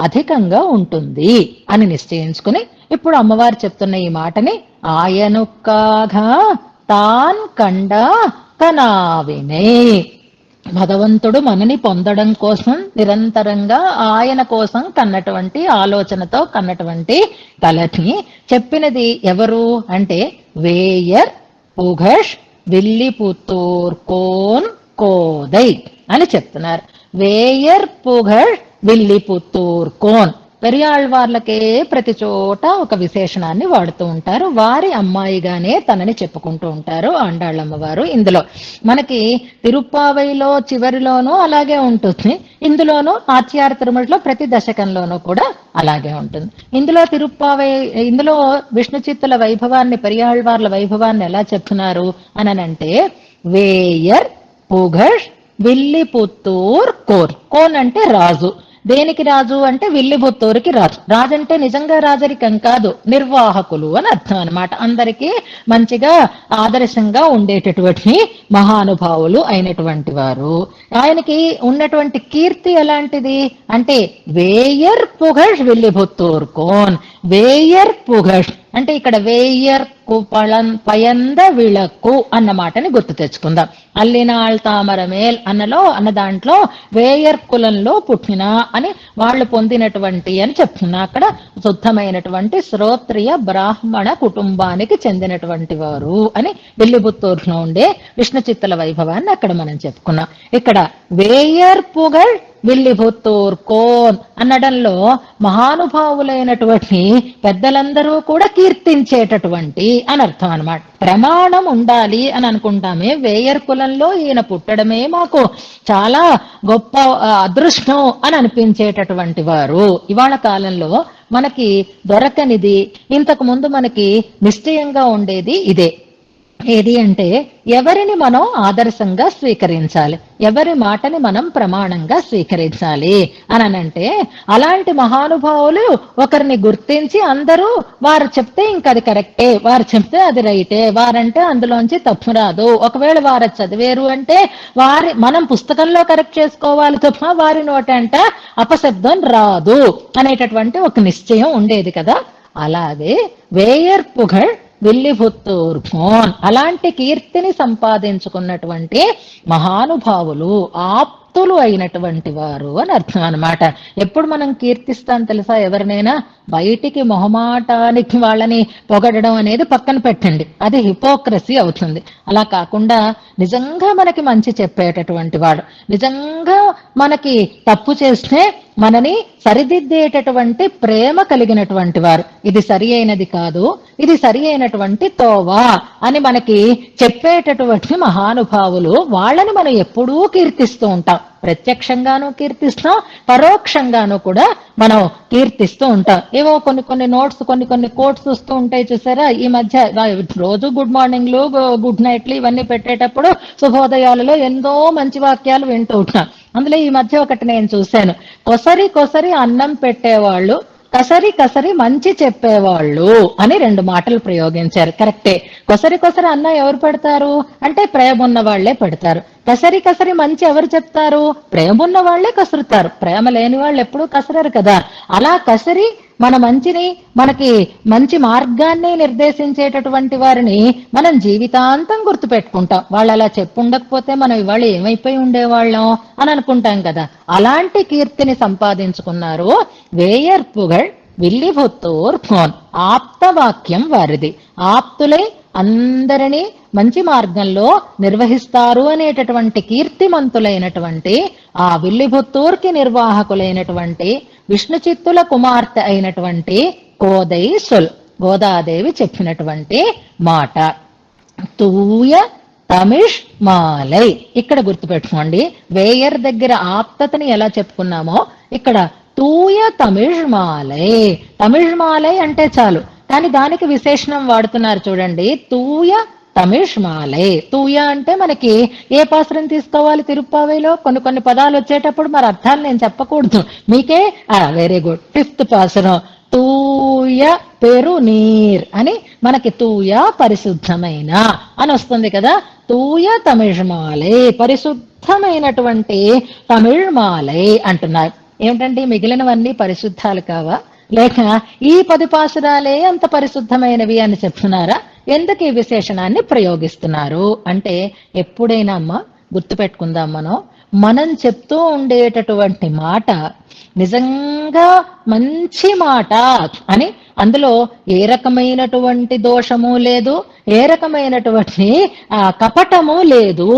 అధికంగా ఉంటుంది అని నిశ్చయించుకుని ఇప్పుడు అమ్మవారు చెప్తున్న ఈ మాటని ఆయనుక్కాగా తాన్ కండ కనావినే. భగవంతుడు మనని పొందడం కోసం నిరంతరంగా ఆయన కోసం కన్నటువంటి ఆలోచనతో కన్నటువంటి కలని చెప్పినది ఎవరు అంటే వేయర్ పుఘష్ విల్లిపుత్తూర్ కోన్ కోదై అని చెప్తున్నారు. వేయర్ పుఘష్ విల్లిపుత్తూర్ కోన్. పెరియాళ్వార్లకే ప్రతి చోట ఒక విశేషణాన్ని వాడుతూ ఉంటారు. వారి అమ్మాయిగానే తనని చెప్పుకుంటూ ఉంటారు ఆండాళ్ళమ్మవారు. ఇందులో మనకి తిరుప్పావైలో చివరిలోనూ అలాగే ఉంటుంది, ఇందులోనూ ఆచ్యార తిరుమలలో ప్రతి దశకంలోనూ కూడా అలాగే ఉంటుంది. ఇందులో విష్ణు చిత్తుల వైభవాన్ని, పెరియాళ్వార్ల వైభవాన్ని ఎలా చెప్తున్నారు అనంటే వేయర్ పుఘష్ విల్లిపుత్తూర్ కోన్. కోన్ అంటే రాజు. దేనికి రాజు అంటే విల్లిపుత్తూరుకి రాజు. రాజు అంటే నిజంగా రాజరికం కాదు, నిర్వాహకులు అని అర్థం అనమాట. అందరికీ మంచిగా ఆదర్శంగా ఉండేటటువంటి మహానుభావులు అయినటువంటి వారు. ఆయనకి ఉన్నటువంటి కీర్తి ఎలాంటిది అంటే వేయర్ పుఘష్ విల్లిపుత్తూర్ కోన్. వేయర్ పుఘష్ అంటే ఇక్కడ వేయర్ పయంద విళక్కు అన్న మాటని గుర్తు తెచ్చుకుందాం. అల్లినాళ్ తామరమేల్ అన్న దాంట్లో వేయర్ కులంలో పుట్టిన అని వాళ్ళు పొందినటువంటి అని చెప్తున్నా. అక్కడ శుద్ధమైనటువంటి శ్రోత్రియ బ్రాహ్మణ కుటుంబానికి చెందినటువంటి వారు అని విల్లిపుత్తూరులో ఉండే విష్ణు చిత్తుల వైభవాన్ని అక్కడ మనం చెప్పుకున్నాం. ఇక్కడ వేయర్ పుగళ్ విల్లిపుత్తూర్ కోన్ అనడంలో మహానుభావులైనటువంటి పెద్దలందరూ కూడా కీర్తించేటటువంటి అని అర్థం అనమాట. ప్రమాణం ఉండాలి అని అనుకుంటామే. వేయర్ కులంలో ఈయన పుట్టడమే మాకు చాలా గొప్ప అదృష్టం అని అనిపించేటటువంటి వారు. ఇవాళ కాలంలో మనకి దొరకనిది, ఇంతకు ముందు మనకి నిశ్చయంగా ఉండేది ఇదే. ఏది అంటే ఎవరిని మనం ఆదర్శంగా స్వీకరించాలి, ఎవరి మాటని మనం ప్రమాణంగా స్వీకరించాలి అనంటే అలాంటి మహానుభావులు ఒకరిని గుర్తించి అందరూ వారు చెప్తే ఇంకది కరెక్టే, వారు చెప్తే అది రైటే, వారంటే అందులోంచి తప్పు రాదు. ఒకవేళ వారు చదివేరు అంటే మనం పుస్తకంలో కరెక్ట్ చేసుకోవాలి తప్ప వారి నోటంట అపశబ్దం రాదు అనేటటువంటి ఒక నిశ్చయం ఉండేది కదా. అలాగే వేయర్ పుగళ్ విల్లిపుత్తూర్ కోన్ అలాంటి కీర్తిని సంపాదించుకున్నటువంటి మహానుభావులు, ఆప్తులు అయినటువంటి వారు అని అర్థం అనమాట. ఎప్పుడు మనం కీర్తిస్తాం తెలుసా? ఎవరినైనా బయటికి మొహమాటానికి వాళ్ళని పొగడడం అనేది పక్కన పెట్టండి, అది హిపోక్రసీ అవుతుంది. అలా కాకుండా నిజంగా మనకి మంచి చెప్పేటటువంటి వాడు, నిజంగా మనకి తప్పు చేస్తే మనని సరిదిద్దేటటువంటి ప్రేమ కలిగినటువంటి వారు, ఇది సరి అయినది కాదు, ఇది సరి అయినటువంటి తోవా అని మనకి చెప్పేటటువంటి మహానుభావులు, వాళ్ళని మనం ఎప్పుడూ కీర్తిస్తూ ఉంటాం. ప్రత్యక్షంగానూ కీర్తిస్తాం, పరోక్షంగానూ కూడా మనం కీర్తిస్తూ ఉంటాం. ఏవో కొన్ని నోట్స్, కొన్ని కోట్స్ వస్తూ ఉంటాయి చూసారా ఈ మధ్య. రోజు గుడ్ మార్నింగ్లు, గుడ్ నైట్లు ఇవన్నీ పెట్టేటప్పుడు శుభోదయాలలో ఎంతో మంచి వాక్యాలు వింటూ ఉంటాం. అందులో ఈ మధ్య ఒకటి నేను చూశాను, కొసరి అన్నం పెట్టేవాళ్ళు, కసరి మంచి చెప్పేవాళ్ళు అని 2 మాటలు ప్రయోగించారు. కరెక్టే. కొసరి అన్నం ఎవరు పెడతారు అంటే ప్రేమ ఉన్న వాళ్లే పెడతారు. కసరి మంచి ఎవరు చెప్తారు? ప్రేమ ఉన్న వాళ్లే కసురుతారు. ప్రేమ లేని వాళ్ళు ఎప్పుడూ కసరరు కదా. అలా కసరి మన మంచిని, మనకి మంచి మార్గాన్ని నిర్దేశించేటటువంటి వారిని మనం జీవితాంతం గుర్తుపెట్టుకుంటాం. వాళ్ళు అలా చెప్పుండకపోతే మనం ఇవాళ ఏమైపోయి ఉండేవాళ్ళం అని అనుకుంటాం కదా. అలాంటి కీర్తిని సంపాదించుకున్నారు వేయర్పుగళ్ విల్లిపుత్తూర్ పోన్. ఆప్తవాక్యం వారిది. ఆప్తులై అందరినీ మంచి మార్గంలో నిర్వహిస్తారు అనేటటువంటి కీర్తిమంతులైనటువంటి ఆ విల్లిపుత్తూర్కి నిర్వాహకులైనటువంటి విష్ణు చిత్తుల కుమార్తె అయినటువంటి కోదై సొల్, గోదాదేవి చెప్పినటువంటి మాట. తూయ తమిష్ మాలై. ఇక్కడ గుర్తుపెట్టుకోండి, వేయర్ దగ్గర ఆప్తతని ఎలా చెప్పుకున్నామో ఇక్కడ తూయ తమిళ్ మాలై. తమిళ్ మాలై అంటే చాలు, కానీ దానికి విశేషణం వాడుతున్నారు చూడండి, తూయ తమిష్ మాలై. తూయ అంటే మనకి ఏ పాసురం తీసుకోవాలి తిరుప్పావైలో, కొన్ని పదాలు వచ్చేటప్పుడు మరి అర్థాలు నేను చెప్పకూడదు మీకే. వెరీ గుడ్, 5th పాసురం తూయ పెరు నీర్ అని మనకి తూయ పరిశుద్ధమైన అని వస్తుంది కదా. తూయ తమిళ్ మాలై, పరిశుద్ధమైనటువంటి తమిళ్ మాలై అంటున్నారు. ఏమిటంటే మిగిలినవన్నీ పరిశుద్ధాలు కావా, లేక ఈ 10 పాసురాలే అంత పరిశుద్ధమైనవి అని చెప్తున్నారా? ఎందుకు ఈ విశేషణాన్ని ప్రయోగిస్తున్నారు అంటే, ఎప్పుడైనా అమ్మ గుర్తుపెట్టుకుందాం, మనం చెప్తూ ఉండేటటువంటి మాట నిజంగా మంచి మాట అని, అందులో ఏ రకమైనటువంటి దోషము లేదు, ఏ రకమైనటువంటి కపటము లేదు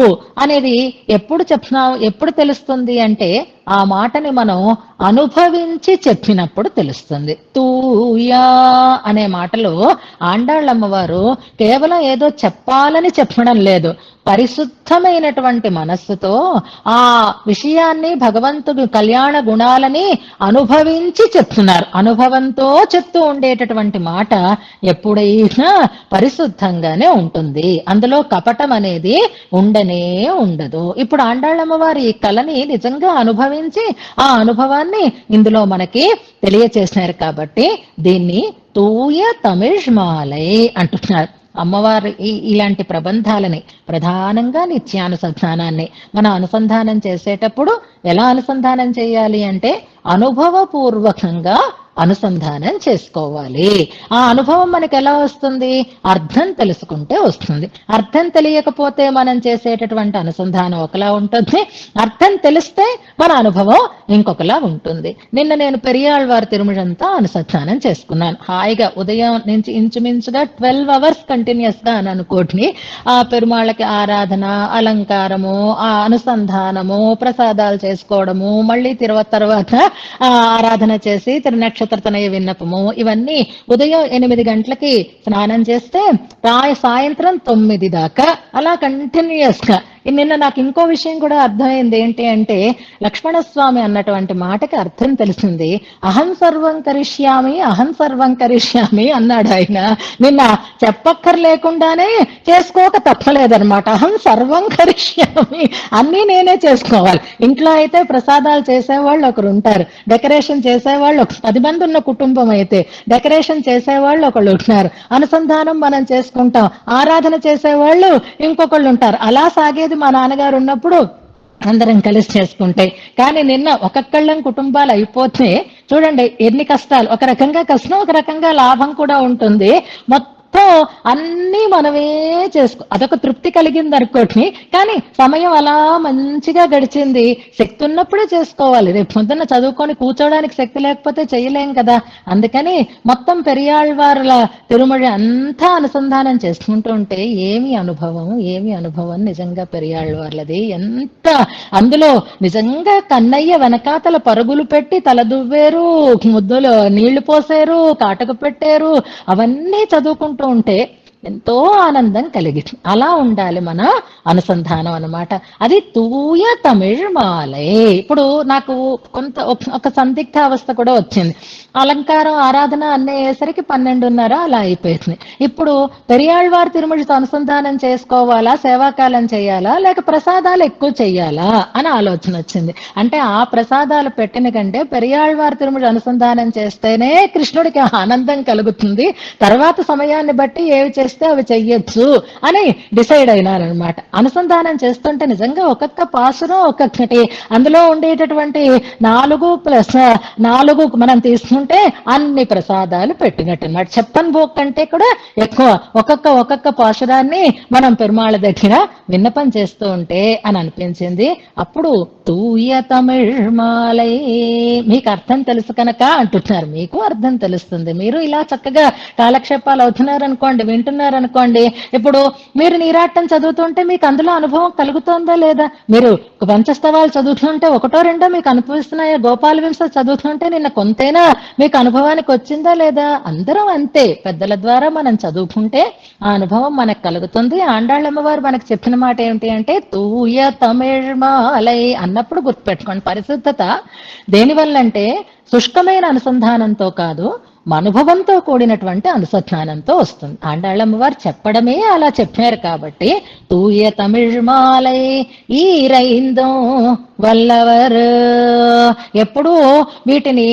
అనేది ఎప్పుడు చెప్తున్నాం, ఎప్పుడు తెలుస్తుంది అంటే ఆ మాటని మనం అనుభవించి చెప్పినప్పుడు తెలుస్తుంది. తూయా అనే మాటలో ఆండాళ్ళమ్మవారు కేవలం ఏదో చెప్పాలని చెప్పడం లేదు, పరిశుద్ధమైనటువంటి మనస్సుతో ఆ విషయాన్ని, భగవంతుడి కళ్యాణ గుణాలని అనుభవించి చెప్తున్నారు. అనుభవంతో చెప్తూ ఉండేటటువంటి మాట ఎప్పుడైనా పరిశుద్ధంగానే ఉంటుంది, అందులో కపటం అనేది ఉండనే ఉండదు. ఇప్పుడు ఆండాళ్ళమ్మవారి ఈ కళని నిజంగా అనుభవించి ఆ అనుభవాన్ని ఇందులో మనకి తెలియచేసినారు కాబట్టి దీన్ని తూయ తమిళ్ మాలై అంటున్నారు. అమ్మవారి ఇలాంటి ప్రబంధాలని, ప్రధానంగా నిత్యానుసంధానాన్ని మనం అనుసంధానం చేసేటప్పుడు ఎలా అనుసంధానం చేయాలి అంటే అనుభవపూర్వకంగా అనుసంధానం చేసుకోవాలి. ఆ అనుభవం మనకి ఎలా వస్తుంది? అర్థం తెలుసుకుంటే వస్తుంది. అర్థం తెలియకపోతే మనం చేసేటటువంటి అనుసంధానం ఒకలా ఉంటుంది, అర్థం తెలిస్తే మన అనుభవం ఇంకొకలా ఉంటుంది. నిన్న నేను పెరియాళ్వారి తిరుమలంతా అనుసంధానం చేసుకున్నాను. హాయిగా ఉదయం నుంచి ఇంచుమించుగా 12 hours కంటిన్యూస్ గా అని అనుకోండి. ఆ పెరుమాళ్ళకి ఆరాధన, అలంకారము, ఆ అనుసంధానము, ప్రసాదాలు చేసుకోవడము, మళ్ళీ తర్వాత ఆరాధన చేసి తిరునక్షత్ర తనయ విన్నపము, ఇవన్నీ ఉదయం 8 గంటలకి స్నానం చేస్తే సాయంత్రం 9 దాకా అలా కంటిన్యూస్ గా. నిన్న నాకు ఇంకో విషయం కూడా అర్థమైంది. ఏంటి అంటే లక్ష్మణస్వామి అన్నటువంటి మాటకి అర్థం తెలిసింది. అహం సర్వం కరిష్యామి, అహం సర్వం కరిష్యామి అన్నాడు ఆయన. నిన్న చెప్పక్కర్లేకుండానే చేసుకోక తప్పలేదన్నమాట. అహం సర్వం కరిష్యామి, అన్నీ నేనే చేసుకోవాలి. ఇంట్లో అయితే ప్రసాదాలు చేసేవాళ్ళు ఒకరు ఉంటారు, డెకరేషన్ చేసేవాళ్ళు 10 మంది ఉన్న కుటుంబం అయితే డెకరేషన్ చేసేవాళ్ళు ఒకళ్ళు ఉంటున్నారు, అనుసంధానం మనం చేసుకుంటాం, ఆరాధన చేసేవాళ్ళు ఇంకొకళ్ళు ఉంటారు. అలా సాగే మా నాన్నగారు ఉన్నప్పుడు అందరం కలిసి చేసుకుంటే. కానీ నిన్న ఒక్కొక్కళ్ళం కుటుంబాలు అయిపోతే చూడండి ఎన్ని కష్టాలు. ఒక రకంగా కష్టం, ఒక రకంగా లాభం కూడా ఉంటుంది. మొత్తం అన్నీ మనమే అదొక తృప్తి కలిగింది అనుకోండి. కానీ సమయం అలా మంచిగా గడిచింది. శక్తి ఉన్నప్పుడే చేసుకోవాలి. రేపు పొద్దున్న చదువుకొని కూర్చోడానికి శక్తి లేకపోతే చేయలేం కదా. అందుకని మొత్తం పెరియాళ్వార్ల తిరుమల అంతా అనుసంధానం చేసుకుంటూ ఉంటే ఏమి అనుభవం నిజంగా పెరియాళ్వార్లది. ఎంత అందులో నిజంగా కన్నయ్య వెనకాతల పరుగులు పెట్టి తలదువ్వేరు, ముద్దులో నీళ్లు పోసారు, కాటకు పెట్టారు, అవన్నీ చదువుకుంటూ ఉంటే ఎంతో ఆనందం కలిగింది. అలా ఉండాలి మన అనుసంధానం అన్నమాట. అది తూయ తమిళ్ మాలై. ఇప్పుడు నాకు ఒక సందిగ్ధ అవస్థ కూడా వచ్చింది. అలంకారం, ఆరాధన అయ్యేసరికి 12:30 అలా అయిపోయింది. ఇప్పుడు పెరియాళ్వారి తిరుమలతో అనుసంధానం చేసుకోవాలా, సేవాకాలం చేయాలా, లేక ప్రసాదాలు ఎక్కువ చెయ్యాలా అని ఆలోచన వచ్చింది. అంటే ఆ ప్రసాదాలు పెట్టిన కంటే పెరియాళ్వారి తిరుమల అనుసంధానం చేస్తేనే కృష్ణుడికి ఆనందం కలుగుతుంది. తర్వాత సమయాన్ని బట్టి ఏవి చేస్తే అవి చెయ్యొచ్చు అని డిసైడ్ అయినారనమాట. అనుసంధానం చేస్తుంటే నిజంగా ఒక్కొక్క పాసురం ఒక్కొక్కటి అందులో ఉండేటటువంటి 4+4 మనం తీసుకుంటే అన్ని ప్రసాదాలు పెట్టినట్టు అనమాట. చెప్పన్ బోక్ కంటే కూడా ఎక్కువ ఒక్కొక్క పాసురాన్ని మనం పెరుమాళ దగ్గర విన్నపం చేస్తూ ఉంటే అని అనిపించింది. అప్పుడు తూయ తమిళ్ మాలై, మీకు అర్థం తెలుసు కనుక అంటున్నారు, మీకు అర్థం తెలుస్తుంది. మీరు ఇలా చక్కగా కాలక్షేపాలు అవుతున్నారనుకోండి, వింటున్నారనుకోండి, ఇప్పుడు మీరు నీరాటం చదువుతుంటే మీకు అందులో అనుభవం కలుగుతోందా లేదా? మీరు పంచస్తవాలు చదువుతుంటే ఒకటో రెండో మీకు అనిపిస్తున్నాయా? గోపాల వింశ చదువుతుంటే నిన్న కొంతైనా మీకు అనుభవానికి వచ్చిందా లేదా? అందరం అంతే, పెద్దల ద్వారా మనం చదువుకుంటే ఆ అనుభవం మనకు కలుగుతుంది. ఆండాళ్ళమ్మవారు మనకు చెప్పిన మాట ఏమిటి అంటే తూయ తమిళ్ మాలై అన్నప్పుడు గుర్తుపెట్టుకోండి, పరిశుద్ధత దేనివల్లంటే శుష్కమైన అనుసంధానంతో కాదు, అనుభవంతో కూడినటువంటి అనుసంధానంతో వస్తుంది. ఆండాళ్ళమ్మవారు చెప్పడమే అలా చెప్పారు కాబట్టి తూయ తమిళ్ మాలై ఈ రైందో వల్లవర్, ఎప్పుడూ వీటిని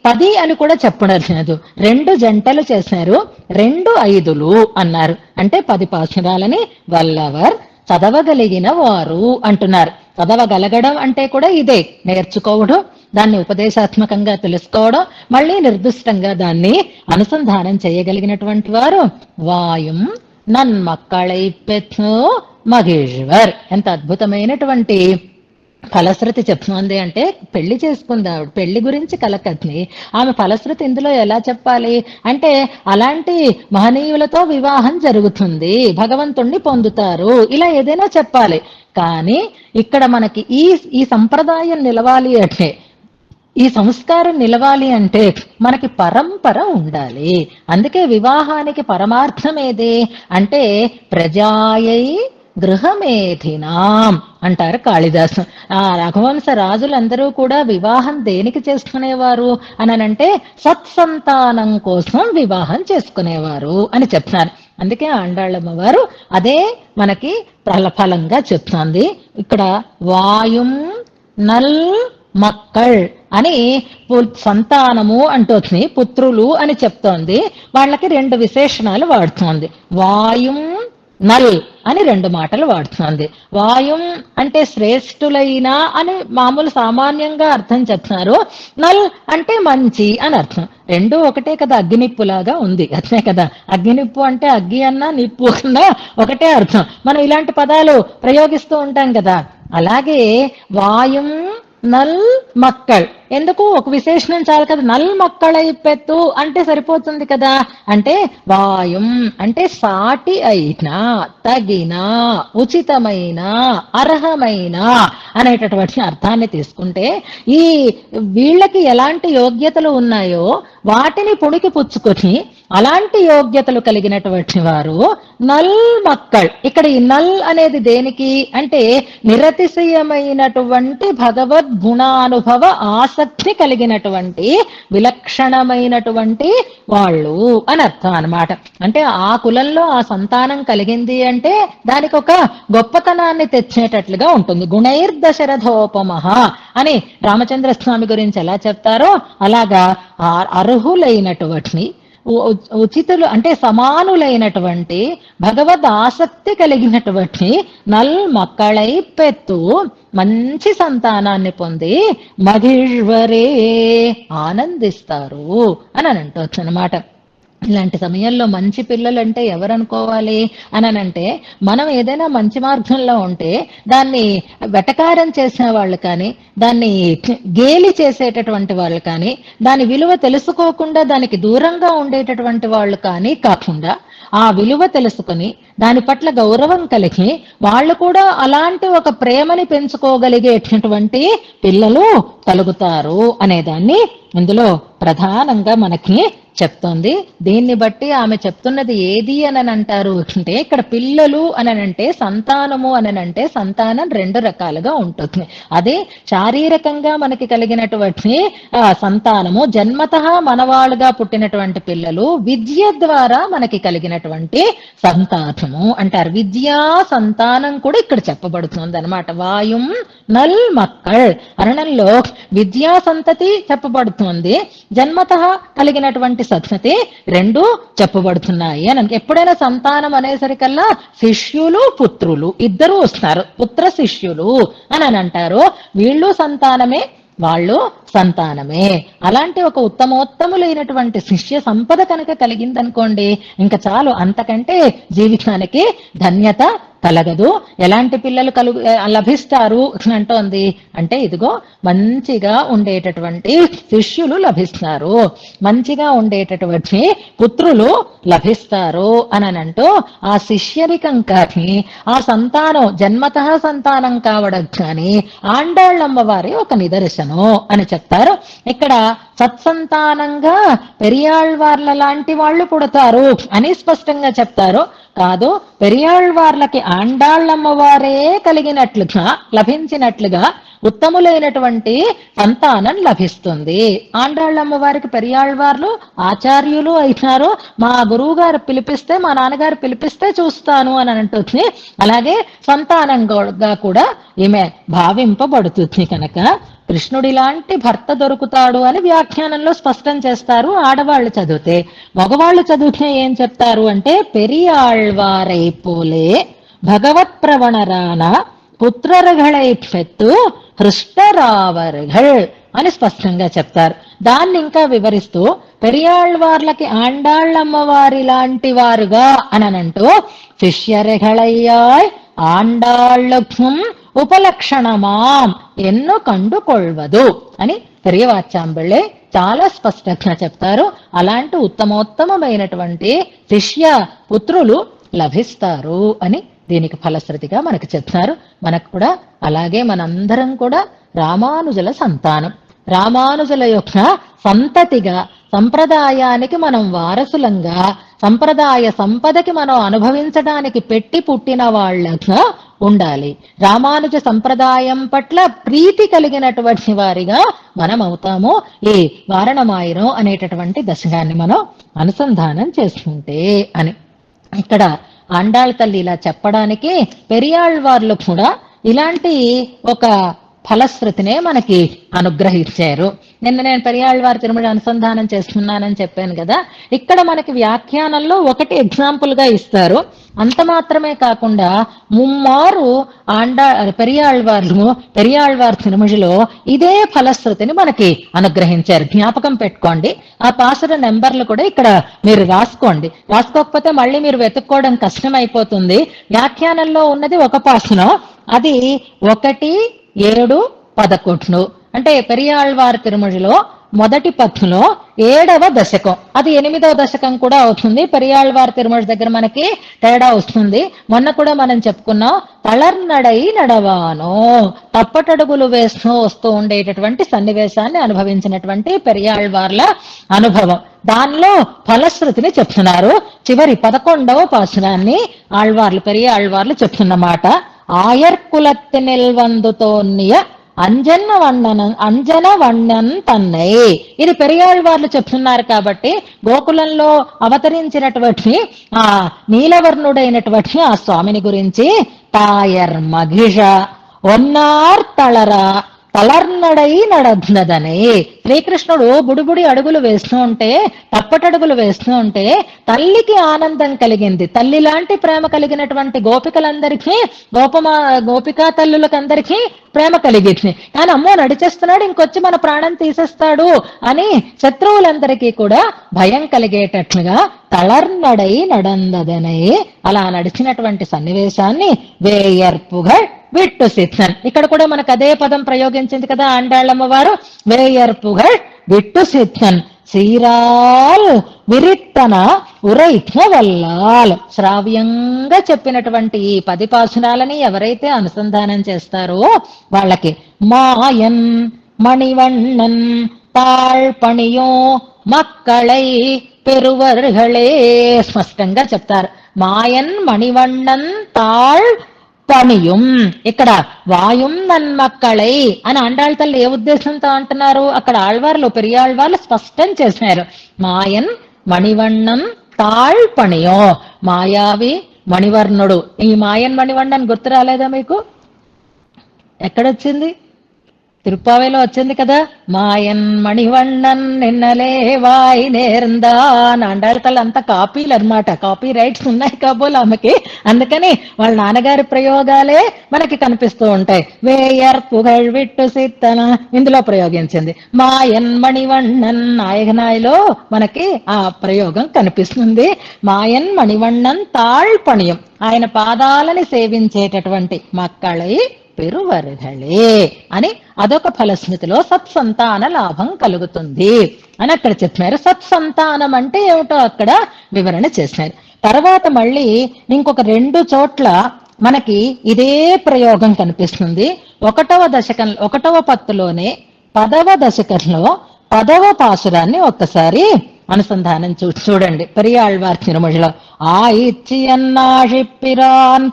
10 అని కూడా చెప్పడం లేదు, 2 జంటలు చేశారు, 2 5లు అన్నారు. అంటే 10 పాసురాలని వల్లవర్ చదవగలిగిన వారు అంటున్నారు. చదవగలగడం అంటే కూడా ఇదే, నేర్చుకోవడం, దాన్ని ఉపదేశాత్మకంగా తెలుసుకోవడం, మళ్ళీ నిర్దిష్టంగా దాన్ని అనుసంధానం చేయగలిగినటువంటి వారు వాయుం నన్మక్కళై పెచ్చు మగేశ్వర్. ఎంత అద్భుతమైనటువంటి ఫలశ్రుతి చెప్తుంది అంటే, పెళ్లి చేసుకుంది ఆవిడ, పెళ్లి గురించి కలకత్ని ఆమె ఫలశ్రుతి ఇందులో ఎలా చెప్పాలి అంటే, అలాంటి మహనీయులతో వివాహం జరుగుతుంది, భగవంతుణ్ణి పొందుతారు, ఇలా ఏదైనా చెప్పాలి. కానీ ఇక్కడ మనకి ఈ సంప్రదాయం నిలవాలి అంటే, ఈ సంస్కారం నిలవాలి అంటే మనకి పరంపర ఉండాలి. అందుకే వివాహానికి పరమార్థం ఏది అంటే ప్రజాయై గృహమేధినాం అంటారు కాళిదాసు. ఆ రఘువంశ రాజులందరూ కూడా వివాహం దేనికి చేసుకునేవారు అనంటే సత్సంతానం కోసం వివాహం చేసుకునేవారు అని చెప్తున్నారు. అందుకే ఆండాళ్ళమ్మ వారు అదే మనకి ఫలంగా చెప్తుంది. ఇక్కడ వాయుం నల్ మక్కళ్ అని సంతానము అంటోంది, పుత్రులు అని చెప్తోంది. వాళ్ళకి 2 విశేషణాలు వాడుతోంది. వాయుం నల్ అని 2 మాటలు వాడుతుంది. వాయుం అంటే శ్రేష్ఠులైన అని మామూలు సామాన్యంగా అర్థం చెప్తున్నారు. నల్ అంటే మంచి అని అర్థం. 2 ఒకటే కదా, అగ్గినిప్పులాగా ఉంది, అదే కదా. అగ్గినిప్పు అంటే అగ్గి అన్నా నిప్పు అన్నా ఒకటే అర్థం. మనం ఇలాంటి పదాలు ప్రయోగిస్తూ ఉంటాం కదా. అలాగే వాయుం నల్ మక్కళ్, ఎందుకు ఒక విశేషణం చాలు కదా, నల్ మక్కళై పెత్తు అంటే సరిపోతుంది కదా. అంటే వాయుం అంటే సాటి అయిన, తగిన, ఉచితమైన, అర్హమైన అనేటటువంటి అర్థాన్ని తీసుకుంటే, ఈ వీళ్ళకి ఎలాంటి యోగ్యతలు ఉన్నాయో వాటిని పుణికి పుచ్చుకొని అలాంటి యోగ్యతలు కలిగినటువంటి వారు నల్ మక్కళ్. ఇక్కడ ఈ నల్ అనేది దేనికి అంటే నిరతిశయమైనటువంటి భగవద్ గుణానుభవ ఆసక్తి కలిగినటువంటి విలక్షణమైనటువంటి వాళ్ళు అని అర్థం అన్నమాట. అంటే ఆ కులంలో ఆ సంతానం కలిగింది అంటే దానికి ఒక గొప్పతనాన్ని తెచ్చేటట్లుగా ఉంటుంది. గుణైర్దశరథోపమః అని రామచంద్ర స్వామి గురించి ఎలా చెప్తారో అలాగా అర్హులైనటువంటి, ఉచితులు అంటే సమానులైనటువంటి, భగవద్ ఆసక్తి కలిగినటువంటి నల్ మక్కళై పెత్తు మంచి సంతానాన్ని పొంది మగిழ்వరే ఆనందిస్తారు అని అంటవచ్చు అనమాట. ఇలాంటి సమయంలో మంచి పిల్లలు అంటే ఎవరనుకోవాలి అనంటే, మనం ఏదైనా మంచి మార్గంలో ఉంటే దాన్ని వెటకారం చేసిన వాళ్ళు కానీ, దాన్ని గేలి చేసేటటువంటి వాళ్ళు కానీ, దాని విలువ తెలుసుకోకుండా దానికి దూరంగా ఉండేటటువంటి వాళ్ళు కానీ కాకుండా, ఆ విలువ తెలుసుకొని దాని పట్ల గౌరవం కలిగి వాళ్ళు కూడా అలాంటి ఒక ప్రేమని పెంచుకోగలిగేటటువంటి పిల్లలు కలుగుతారు అనేదాన్ని ఇందులో ప్రధానంగా మనకి చెప్తోంది. దీన్ని బట్టి ఆమె చెప్తున్నది ఏది అని అంటారు అంటే, ఇక్కడ పిల్లలు అనంటే సంతానము అనంటే సంతానం 2 రకాలుగా ఉంటుంది. అదే శారీరకంగా మనకి కలిగినటువంటి సంతానము, జన్మతః మనవాళ్ళుగా పుట్టినటువంటి పిల్లలు, విద్య ద్వారా మనకి కలిగినటువంటి సంతానము అంటారు. విద్యా సంతానం కూడా ఇక్కడ చెప్పబడుతుంది అనమాట. వాయుం నల్ మక్కళ్ అరణంలో విద్యా సంతతి చెప్పబడుతుంది, జన్మతః కలిగినటువంటి సద్గతి రెండు చెప్పబడుతున్నాయి అని. ఎప్పుడైనా సంతానం అనేసరికల్లా శిష్యులు పుత్రులు ఇద్దరు వస్తారు, పుత్ర శిష్యులు అని అంటారు. వీళ్ళు సంతానమే, వాళ్ళు సంతానమే. అలాంటి ఒక ఉత్తమోత్తములైనటువంటి శిష్య సంపద కనుక కలిగిందనుకోండి, ఇంకా చాలు, అంతకంటే జీవితానికి ధన్యత కలగదు. ఎలాంటి పిల్లలు లభిస్తారు అంటోంది అంటే, ఇదిగో మంచిగా ఉండేటటువంటి శిష్యులు లభిస్తారు, మంచిగా ఉండేటటువంటి పుత్రులు లభిస్తారు అని అంటూ ఆ శిష్యరికం కానీ ఆ సంతానం జన్మతః సంతానం కావడం కానీ ఆండాళ్ళమ్మవారి ఒక నిదర్శనం అని చెప్తారు. ఇక్కడ సత్సంతానంగా పెరియాళ్వార్ల లాంటి వాళ్ళు పుడతారు అని స్పష్టంగా చెప్తారు. కాదు, పెరియాళ్వార్లకి ఆండాళ్ళమ్మవారే కలిగినట్లుగా లభించినట్లుగా ఉత్తములైనటువంటి సంతానం లభిస్తుంది. ఆండాళ్ళమ్మవారికి పెరియాళ్వార్లు ఆచార్యులు అయినారు. మా గురువు గారు పిలిపిస్తే, మా నాన్నగారు పిలిపిస్తే చూస్తాను అని అంటుంది. అలాగే సంతానంగా కూడా ఈమె భావింపబడుతుంది. కనుక కృష్ణుడిలాంటి భర్త దొరుకుతాడు అని వ్యాఖ్యానంలో స్పష్టం చేస్తారు ఆడవాళ్ళు చదివితే. మగవాళ్ళు చదివితే ఏం చెప్తారు అంటే, పెరియాళ్వారై పోలే భగవత్ ప్రవణరాన పుత్రరగళై పెత్తు హృష్టరావరుగళ్ అని స్పష్టంగా చెప్తారు. దాన్ని ఇంకా వివరిస్తూ పెరియాళ్వార్లకి ఆండాళ్ళమ్మవారి లాంటి వారుగా అని అంటూ శిష్యరెగళయ్యాయ్ ఆండాళ్ళుం ఉపలక్షణమాం ఎన్ను కండుకొల్వదు అని పెరియవాచాంబిళ్ళే చాలా స్పష్టంగా చెప్తారు. అలాంటి ఉత్తమోత్తమైనటువంటి శిష్య పుత్రులు లభిస్తారు అని దీనికి ఫలశ్రుతిగా మనకు చెప్తారు. మనకు కూడా అలాగే మనందరం కూడా రామానుజుల సంతానం, రామానుజుల యొక్క సంతతిగా, సంప్రదాయానికి మనం వారసులంగా, సంప్రదాయ సంపదకి మనం అనుభవించడానికి పెట్టి పుట్టిన వాళ్ళగా ఉండాలి. రామానుజ సంప్రదాయం పట్ల ప్రీతి కలిగినటువంటి వారిగా మనం అవుతాము. ఈ వారణమాయనం అనేటటువంటి దశకాన్ని మనం అనుసంధానం చేసుకుంటే అని. ఇక్కడ ఆండాళ్ తల్లి ఇలా చెప్పడానికి పెరియాళ్వార్లు కూడా ఇలాంటి ఒక ఫలశ్రుతినే మనకి అనుగ్రహించారు. నిన్న నేను పెరియాళ్వారి తిరుమల అనుసంధానం చేస్తున్నానని చెప్పాను కదా, ఇక్కడ మనకి వ్యాఖ్యానంలో ఒకటి ఎగ్జాంపుల్ గా ఇస్తారు. అంత మాత్రమే కాకుండా ముమ్మారు పెరియాళ్వారి తిరుమలలో ఇదే ఫలశ్రుతిని మనకి అనుగ్రహించారు. జ్ఞాపకం పెట్టుకోండి. ఆ పాసుర నెంబర్లు కూడా ఇక్కడ మీరు రాసుకోండి. రాసుకోకపోతే మళ్ళీ మీరు వెతుక్కోవడం కష్టం అయిపోతుంది. వ్యాఖ్యానంలో ఉన్నది ఒక పాసురం, అది 1, 7, 11 అంటే పెరియాళ్వారి తిరుమలలో మొదటి పత్తులో 7వ దశకం, అది 8వ దశకం కూడా అవుతుంది. పెరియాళ్వారి తిరుమల దగ్గర మనకి తేడా వస్తుంది. మొన్న కూడా మనం చెప్పుకున్నాం, తళర్నడై నడవాను, తప్పటడుగులు వేస్తూ వస్తూ ఉండేటటువంటి సన్నివేశాన్ని అనుభవించినటువంటి పెరియాళ్వార్ల అనుభవం. దానిలో ఫలశ్రుతిని చెప్తున్నారు. చివరి 11వ పాసురాన్ని పెరియాళ్వార్లు చెప్తున్నమాట. ఆయర్కులత్తినిల్ వందు తోన్నియ అంజన వண்ணన్ తన్నై. ఇది పెరియాళ్వార్లు చెప్తున్నారు కాబట్టి గోకులంలో అవతరించినటువంటి ఆ నీలవర్ణుడైనటువంటి ఆ స్వామిని గురించి తాయర్ మగిష ఒన్నార్ తళరా తలర్నడై నడద్నదని, శ్రీకృష్ణుడు బుడిబుడి అడుగులు వేస్తూ ఉంటే, తప్పటడుగులు వేస్తూ ఉంటే తల్లికి ఆనందం కలిగింది. తల్లి లాంటి ప్రేమ కలిగినటువంటి గోపికలందరికీ, గోపికా తల్లులకందరికీ ప్రేమ కలిగింది. కానీ అమ్మో నడిచేస్తున్నాడు, ఇంకొచ్చి మన ప్రాణం తీసేస్తాడు అని శత్రువులందరికీ కూడా భయం కలిగేటట్లుగా తళర్నడై నడందదనై అలా నడిచినటువంటి సన్నివేశాన్ని వేయర్పుగా విట్టు సిద్ధన్. ఇక్కడ కూడా మనకు అదే పదం ప్రయోగించింది కదా ఆండాళ్ళమ్మవారు. వేయర్పుగల్ విట్టు సిద్ధన్ సీరాల్ విరిత్తన ఉరైత్న వల్లాల్. శ్రావ్యంగా చెప్పినటువంటి ఈ 10 పాసురాలని ఎవరైతే అనుసంధానం చేస్తారో వాళ్ళకి మాయన్ మణివண்ணన్ తాళ్ పణియో మక్కళై పెరువర్గళే స్పష్టంగా చెప్తారు. మాయన్ మణివண்ணన్ తాళ్ పణియుం. ఇక్కడ వాయుం నన్మక్కళై అని ఆండాళ్ తల్లి ఏ ఉద్దేశంతో అంటున్నారు, అక్కడ ఆళ్వార్లు పెరియాళ్వార్లు స్పష్టం చేసినారు. మాయన్ మణివண்ணం తాళ్ పణియో, మాయావి మణివర్ణుడు. ఈ మాయన్ మణివಣ್ಣన్ గుర్తు రాలేదా మీకు? ఎక్కడొచ్చింది? తిరుప్పావేలో వచ్చింది కదా, మాయన్ మణివಣ್ಣన్ నిన్నలే వాయి నేర్ందాన్. అండాళ్ళ అంతా కాపీలు అనమాట, కాపీ రైట్స్ ఉన్నాయి కాబోలు ఆమెకి. అందుకని వాళ్ళ నాన్నగారి ప్రయోగాలే మనకి కనిపిస్తూ ఉంటాయి. వేయర్ పుగళ్ విట్టు సిత్తన ఇందులో ప్రయోగించింది. మాయన్ మణివಣ್ಣన్ నాయకనాయలో మనకి ఆ ప్రయోగం కనిపిస్తుంది. మాయన్ మణివಣ್ಣన్ తాళ్ పణియం, ఆయన పాదాలని సేవించేటటువంటి మక్కళై పెరువరుగళే అని అదొక ఫలస్మృతిలో సత్సంతాన లాభం కలుగుతుంది అని అక్కడ చెప్పినారు. సత్సంతానం అంటే ఏమిటో అక్కడ వివరణ చేసినారు. తర్వాత మళ్ళీ ఇంకొక 2 చోట్ల మనకి ఇదే ప్రయోగం కనిపిస్తుంది. 1వ పత్తులోనే 10వ దశకంలో 10వ పాసురాన్ని ఒక్కసారి అనుసంధానం చూడండి. పెరియాళ్వార్ తిరుమొழிలో ஆயிச்சியன்னாழிப்பிரான்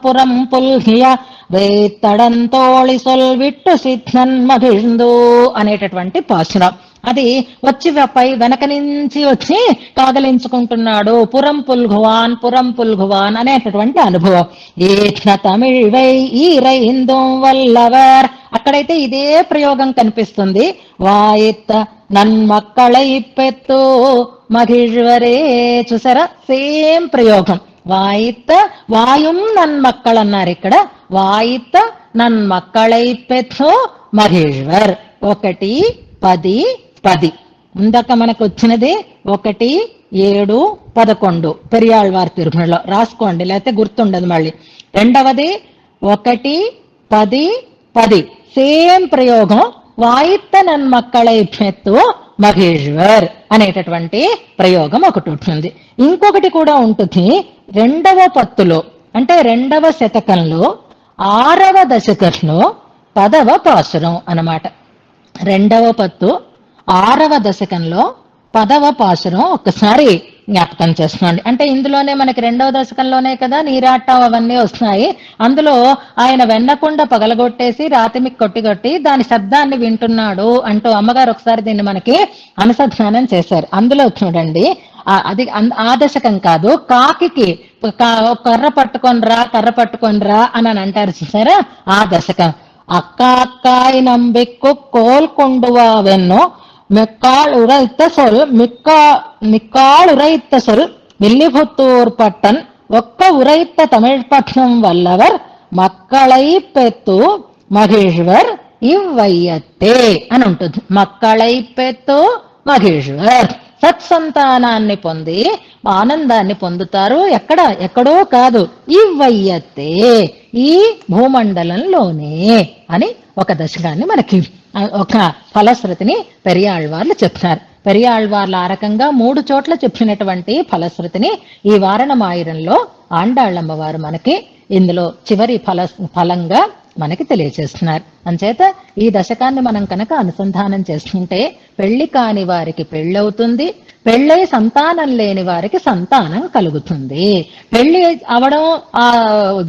புறம் புல்கிய వేత్తడంతోళి సొల్విట్టు సిద్ధన్ మహిందు అనేటటువంటి పాసురం. అది వచ్చి వెనక నుంచి వచ్చి కాగలించుకుంటున్నాడు. పురం పుల్ఘువాన్ అనేటటువంటి అనుభవం. ఏట్న తమిళ్ ఈరైందో వల్లవర్, అక్కడైతే ఇదే ప్రయోగం కనిపిస్తుంది. వాయిత్త నన్మక్కళై పెత్తు మహిழ்వరే, చూసారా, సేమ్ ప్రయోగం. వాయిత్త వాయుం నన్మక్కళ్ అన్నారు ఇక్కడ. వాయిత్త నన్మక్కళై పెత్తు మహిழ்వర్. 1, 10, 10. ముందక మనకు వచ్చినది 1, 7, 11 పెరియాళ్వార్ తిరుమలలో రాసుకోండి, లేకపోతే గుర్తుండదు మళ్ళీ. రెండవది 1, 10, 10 సేమ్ ప్రయోగం. వాయిత్త నన్మక్కళై పెత్తు మహేశ్వర్ అనేటటువంటి ప్రయోగం ఒకటి ఉంటుంది. ఇంకొకటి కూడా ఉంటుంది 2వ పత్తులో, అంటే 2వ శతకంలో 6వ దశకంలో 10వ పాసురం అన్నమాట. 2వ పత్తు 6వ దశకంలో 10వ పాసురం ఒక్కసారి జ్ఞాపకం చేస్తున్నాండి. అంటే ఇందులోనే మనకి 2వ దశకంలోనే కదా నీరాటం అవన్నీ వస్తున్నాయి. అందులో ఆయన వెన్నకుండ పగలగొట్టేసి రాతిమికి కొట్టి దాని శబ్దాన్ని వింటున్నాడు అంటూ అమ్మగారు ఒకసారి దీన్ని మనకి అనుసంధానం చేశారు. అందులో చూడండి, అది ఆ దశకం కాదు, కాకి కర్ర పట్టుకొనిరా అని అంటారు చూసారా, ఆ దశకం. అక్కాయి నంబిక్కు కోల్కొండువావెన్నో மிக்காள் உரைத்த சொல் மிக்காள் உரைத்த சொல் வில்லிபுத்தூர் பட்டன் ఒక్క ఉరైత్త తమిళపట్నం వల్లవర్ మక్కళై పెత్తు మహేశ్వర్ ఇవ్వయ్యత్తే అని ఉంటుంది. మక్కళై పెత్తు మహేశ్వర్ సత్సంతానాన్ని పొంది ఆనందాన్ని పొందుతారు. ఎక్కడో కాదు, ఇవ్వయ్యత్తే ఈ భూమండలంలోనే అని ఒక దశకాన్ని మనకి ఒక ఫలశ్రుతిని పెరియాళ్వార్లు చెప్తారు. పెరియాళ్వార్ల ఆ రకంగా 3 చోట్ల చెప్పినటువంటి ఫలశ్రుతిని ఈ వారణమాయిరంలో ఆండాళ్ళమ్మవారు మనకి ఇందులో చివరి ఫలంగా మనకి తెలియజేస్తున్నారు. అంచేత ఈ దశకాన్ని మనం కనుక అనుసంధానం చేసుకుంటే పెళ్లి కాని వారికి పెళ్ళవుతుంది, పెళ్ళై సంతానం లేని వారికి సంతానం కలుగుతుంది. పెళ్లి అవడం, ఆ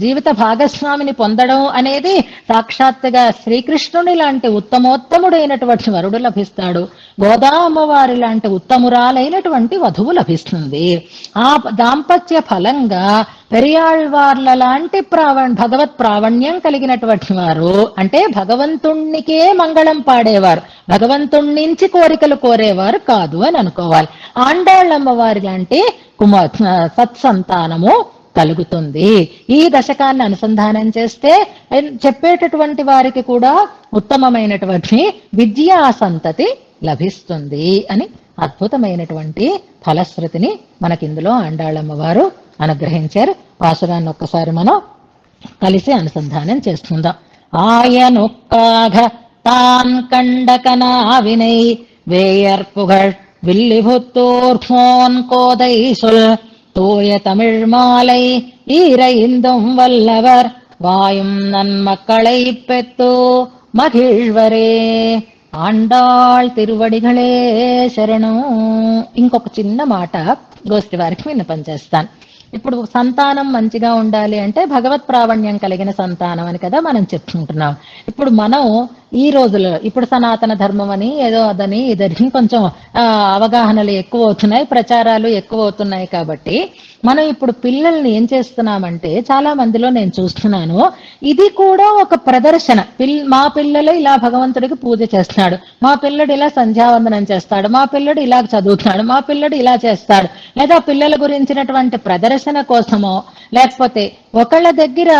జీవిత భాగస్వామిని పొందడం అనేది సాక్షాత్తుగా శ్రీకృష్ణుని లాంటి ఉత్తమోత్తముడైనటువంటి వరుడు లభిస్తాడు. గోదా అమ్మవారి లాంటి ఉత్తమురాలైనటువంటి వధువు లభిస్తుంది. ఆ దాంపత్య ఫలంగా పెరియాళ్వార్ల లాంటి భగవత్ ప్రావణ్యం కలిగినటువంటి వారు, అంటే భగవంతుణ్ణికే మంగళం పాడేవారు, భగవంతుణ్ణి నుంచి కోరికలు కోరేవారు కాదు అని అనుకోవాలి. ఆండాళ్ళమ్మవారి లాంటి సత్సంతానము కలుగుతుంది. ఈ దశకాన్ని అనుసంధానం చేస్తే చెప్పేటటువంటి వారికి కూడా ఉత్తమమైనటువంటి విద్యా సంతతి లభిస్తుంది అని అద్భుతమైనటువంటి ఫలశ్రుతిని మనకిందులో ఆండాళ్ళమ్మవారు అనుగ్రహించారు. పాసురాన్ని ఒక్కసారి మనం కలిసి అనుసంధానం చేసుకుందాం. ఆయనొక్కాఘ తాన్ కండకనావినై వేయర్పుగళ్ வில்லிபுத்தூர் போன் கோதை சொல் தூய தமிழ் மாலை ஈரைந்தும் வல்லவர் வாயும் நன்மக்களை பெத்து మహిழ்వరే. ఆండాళ్ తిరువడిగళే శరణం. ఇంకొక చిన్న మాట గోష్ఠి వారికి విన్నపం చేస్తాను. ఇప్పుడు సంతానం మంచిగా ఉండాలి అంటే భగవత్ ప్రావణ్యం కలిగిన సంతానం అని కదా మనం చెప్పుకుంటున్నాం. ఇప్పుడు మనం ఈ రోజుల్లో ఇప్పుడు సనాతన ధర్మం అని ఏదో అదని ఇదని కొంచెం అవగాహనలు ఎక్కువ అవుతున్నాయి, ప్రచారాలు ఎక్కువ అవుతున్నాయి. కాబట్టి మనం ఇప్పుడు పిల్లల్ని ఏం చేస్తున్నామంటే చాలా మందిలో నేను చూస్తున్నాను, ఇది కూడా ఒక ప్రదర్శన. మా పిల్లలు ఇలా భగవంతుడికి పూజ చేస్తున్నాడు, మా పిల్లడు ఇలా సంధ్యావందనం చేస్తాడు, మా పిల్లడు ఇలా చదువుతున్నాడు, మా పిల్లడు ఇలా చేస్తాడు, లేదా పిల్లల గురించినటువంటి ప్రదర్శన కోసమో లేకపోతే ఒకళ్ళ దగ్గర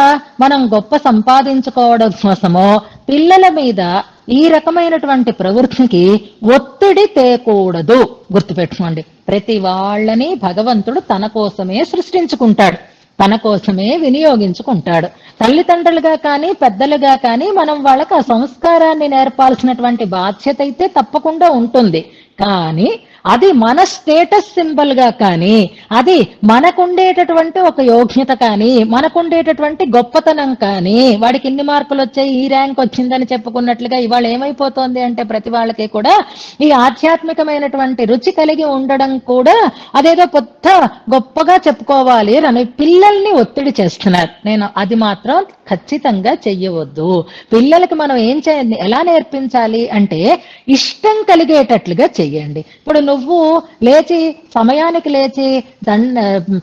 మనం గొప్ప సంపాదించుకోవడం కోసమో పిల్లల మీద ఈ రకమైనటువంటి ప్రవృత్తికి ఒత్తిడి తేకూడదు. గుర్తుపెట్టుకోండి, ప్రతి వాళ్ళని భగవంతుడు తన కోసమే సృష్టించుకుంటాడు, తన కోసమే వినియోగించుకుంటాడు. తల్లిదండ్రులుగా కానీ పెద్దలుగా కానీ మనం వాళ్ళకి ఆ సంస్కారాన్ని నేర్పాల్సినటువంటి బాధ్యత అయితే తప్పకుండా ఉంటుంది. కానీ అది మన స్టేటస్ సింబల్ గా కానీ, అది మనకుండేటటువంటి ఒక యోగ్యత కానీ, మనకుండేటటువంటి గొప్పతనం కానీ, వాడికి ఇన్ని మార్కులు వచ్చాయి, ఈ ర్యాంక్ వచ్చిందని చెప్పుకున్నట్లుగా ఇవాళ ఏమైపోతోంది అంటే ప్రతి వాళ్ళకి కూడా ఈ ఆధ్యాత్మికమైనటువంటి రుచి కలిగి ఉండడం కూడా అదేదో పెద్ద గొప్పగా చెప్పుకోవాలి అని పిల్లల్ని ఒత్తిడి చేస్తున్నారు. నేను అది మాత్రం ఖచ్చితంగా చెయ్యవద్దు. పిల్లలకి మనం ఏం చేయాలి, ఎలా నేర్పించాలి అంటే ఇష్టం కలిగేటట్లుగా చెయ్యండి. ఇప్పుడు నువ్వు లేచి సమయానికి లేచి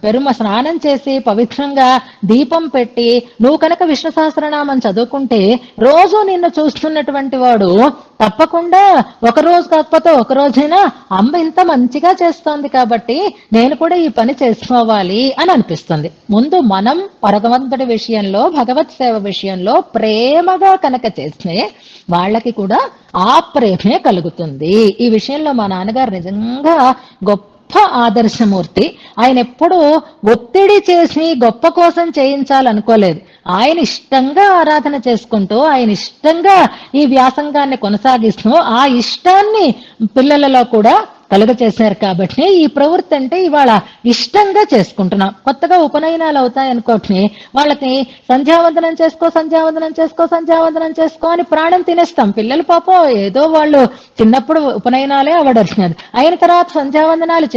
పెరుమ స్నానం చేసి పవిత్రంగా దీపం పెట్టి నువ్వు కనుక విష్ణు సహస్రనామం చదువుకుంటే రోజు నిన్ను చూస్తున్నటువంటి వాడు తప్పకుండా ఒక రోజు కాకపోతే ఒక రోజైనా అమ్మ ఇంత మంచిగా చేస్తోంది కాబట్టి నేను కూడా ఈ పని చేసుకోవాలి అని అనిపిస్తుంది. ముందు మనం భగవంతుడి విషయంలో భగవత్ సేవ విషయంలో ప్రేమగా కనుక చేస్తే వాళ్ళకి కూడా ఆ ప్రేమే కలుగుతుంది. ఈ విషయంలో మా నాన్నగారు నిజంగా గొప్ప ఆదర్శమూర్తి. ఆయన ఎప్పుడూ ఒత్తిడి చేసి గొప్ప కోసం చేయించాలనుకోలేదు. ఆయన ఇష్టంగా ఆరాధన చేసుకుంటూ ఆయన ఇష్టంగా ఈ వ్యాసంగాన్ని కొనసాగిస్తూ ఆ ఇష్టాన్ని పిల్లలలో కూడా కలుగ చేశారు. కాబట్టి ఈ ప్రవృత్తి అంటే ఇవాళ ఇష్టంగా చేసుకుంటున్నాం. కొత్తగా ఉపనయనాలు అవుతాయనుకోండి, వాళ్ళకి సంధ్యావందనం చేసుకో సంధ్యావందనం చేసుకో సంధ్యావందనం చేసుకో అని ప్రాణం తినేస్తాం. పిల్లలు పాపం ఏదో వాళ్ళు చిన్నప్పుడు ఉపనయనాలే అవడర్చినారు, అయిన తర్వాత సంధ్యావందనాలు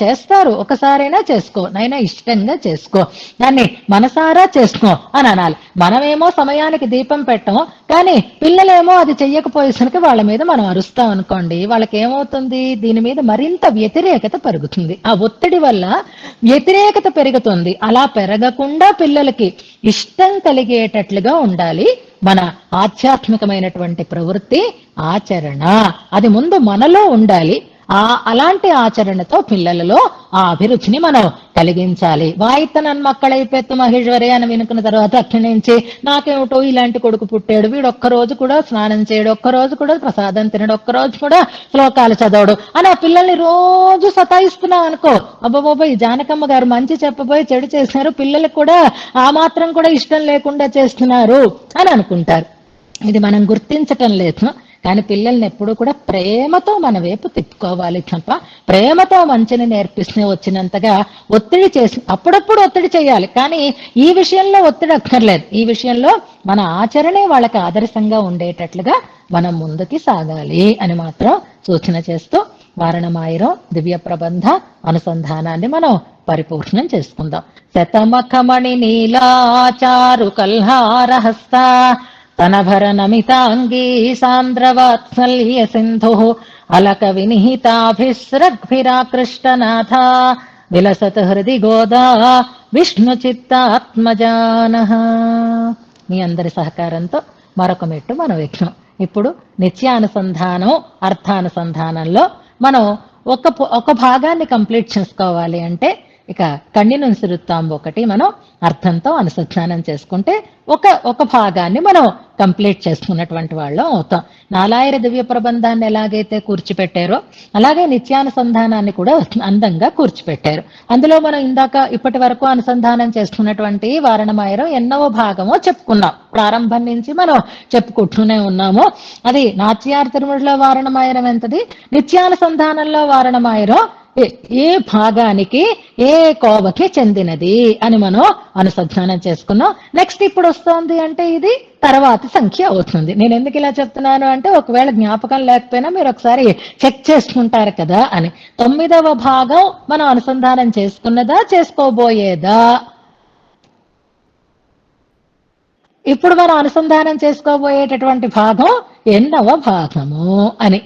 చేస్తారు. ఒకసారైనా చేసుకో నైనా, ఇష్టంగా చేసుకో, దాన్ని మనసారా చేసుకో అని అనాలి. మనమేమో సమయానికి దీపం పెట్టము, కానీ పిల్లలేమో అది చెయ్యకపోయేసరికి వాళ్ళ మీద మనం అరుస్తాం అనుకోండి, వాళ్ళకి ఏమవుతుంది, దీని మీద మరింత వ్యతిరేకత పెరుగుతుంది. ఆ ఒత్తిడి వల్ల వ్యతిరేకత పెరుగుతుంది. అలా పెరగకుండా పిల్లలకి ఇష్టం కలిగేటట్లుగా ఉండాలి మన ఆధ్యాత్మికమైనటువంటి ప్రవృత్తి, ఆచరణ. అది ముందు మనలో ఉండాలి. అలాంటి ఆచరణతో పిల్లలలో ఆ అభిరుచిని మనం కలిగించాలి. వాయిత నన్మక్కళై పెత్తు మహేశ్వరే అని వినుకున్న తర్వాత అక్కడి నుంచి నాకేమిటో ఇలాంటి కొడుకు పుట్టాడు, వీడు ఒక్కరోజు కూడా స్నానం చేయడు, ఒక్కరోజు కూడా ప్రసాదం తినడు, ఒక్కరోజు కూడా శ్లోకాలు చదవడు అని ఆ పిల్లల్ని రోజు సతాయిస్తున్నాం అనుకో, అబ్బబాబా ఈ జానకమ్మ గారు మంచి చెప్పబోయి చెడు చేసినారు, పిల్లలకు కూడా ఆ మాత్రం కూడా ఇష్టం లేకుండా చేస్తున్నారు అని అనుకుంటారు. ఇది మనం గుర్తించటం లేదు. కానీ పిల్లల్ని ఎప్పుడూ కూడా ప్రేమతో మన వైపు తిప్పుకోవాలి తప్ప ప్రేమతో మంచిని నేర్పిస్తూ వచ్చినంతగా ఒత్తిడి చేసి అప్పుడప్పుడు ఒత్తిడి చేయాలి. కానీ ఈ విషయంలో ఒత్తిడి అక్కర్లేదు. ఈ విషయంలో మన ఆచరణే వాళ్ళకి ఆదర్శంగా ఉండేటట్లుగా మనం ముందుకి సాగాలి అని మాత్రం సూచన చేస్తూ వారణమాయిరం దివ్య ప్రబంధ అనుసంధానాన్ని మనం పరిపూర్ణం చేసుకుందాం. శతమఖమణి నీలాచారు కల్హారహస్త తనభర నమితాంగీ సాంద్రవాత్సల్య సింధు అలక వినిహితాభిస్రగ్భిరాకృష్టనాథ విలసత్ హృది గోదా విష్ణు చిత్తాత్మజానః. మీ అందరి సహకారంతో మరొక మెట్టు మనం ఎక్కాం. ఇప్పుడు నిత్యానుసంధానం అర్థానుసంధానంలో మనం ఒక భాగాన్ని కంప్లీట్ చేసుకోవాలి అంటే ఇక కన్యను సిరుత్తాం ఒకటి మనం అర్థంతో అనుసంధానం చేసుకుంటే ఒక భాగాన్ని మనం కంప్లీట్ చేసుకున్నటువంటి వాళ్ళం అవుతాం. నాలాయిర దివ్య ప్రబంధాన్ని ఎలాగైతే కూర్చిపెట్టారో అలాగే నిత్యానుసంధానాన్ని కూడా అందంగా కూర్చిపెట్టారు. అందులో మనం ఇప్పటి వరకు అనుసంధానం చేసుకున్నటువంటి వారణమాయిరం ఎన్నో భాగమో చెప్పుకున్నాం. ప్రారంభం నుంచి మనం చెప్పుకుంటూనే ఉన్నాము. అది నాట్యార్ తిరుమలలో వారణమాయిరం ఎంతది, నిత్యానుసంధానంలో వారణమాయిరం ఏ భాగానికి ఏ కోవకి చెందినది అని మనం అనుసంధానం చేసుకున్నాం. నెక్స్ట్ ఇప్పుడు వస్తోంది అంటే ఇది తర్వాతి సంఖ్య అవుతుంది. నేను ఎందుకు ఇలా చెప్తున్నాను అంటే ఒకవేళ జ్ఞాపకం లేకపోయినా మీరు ఒకసారి చెక్ చేసుకుంటారు కదా అని. 9వ భాగం మనం అనుసంధానం చేసుకున్నదా, చేసుకోబోయేదా? ఇప్పుడు మనం అనుసంధానం చేసుకోబోయేటటువంటి భాగం 8వ భాగము అని.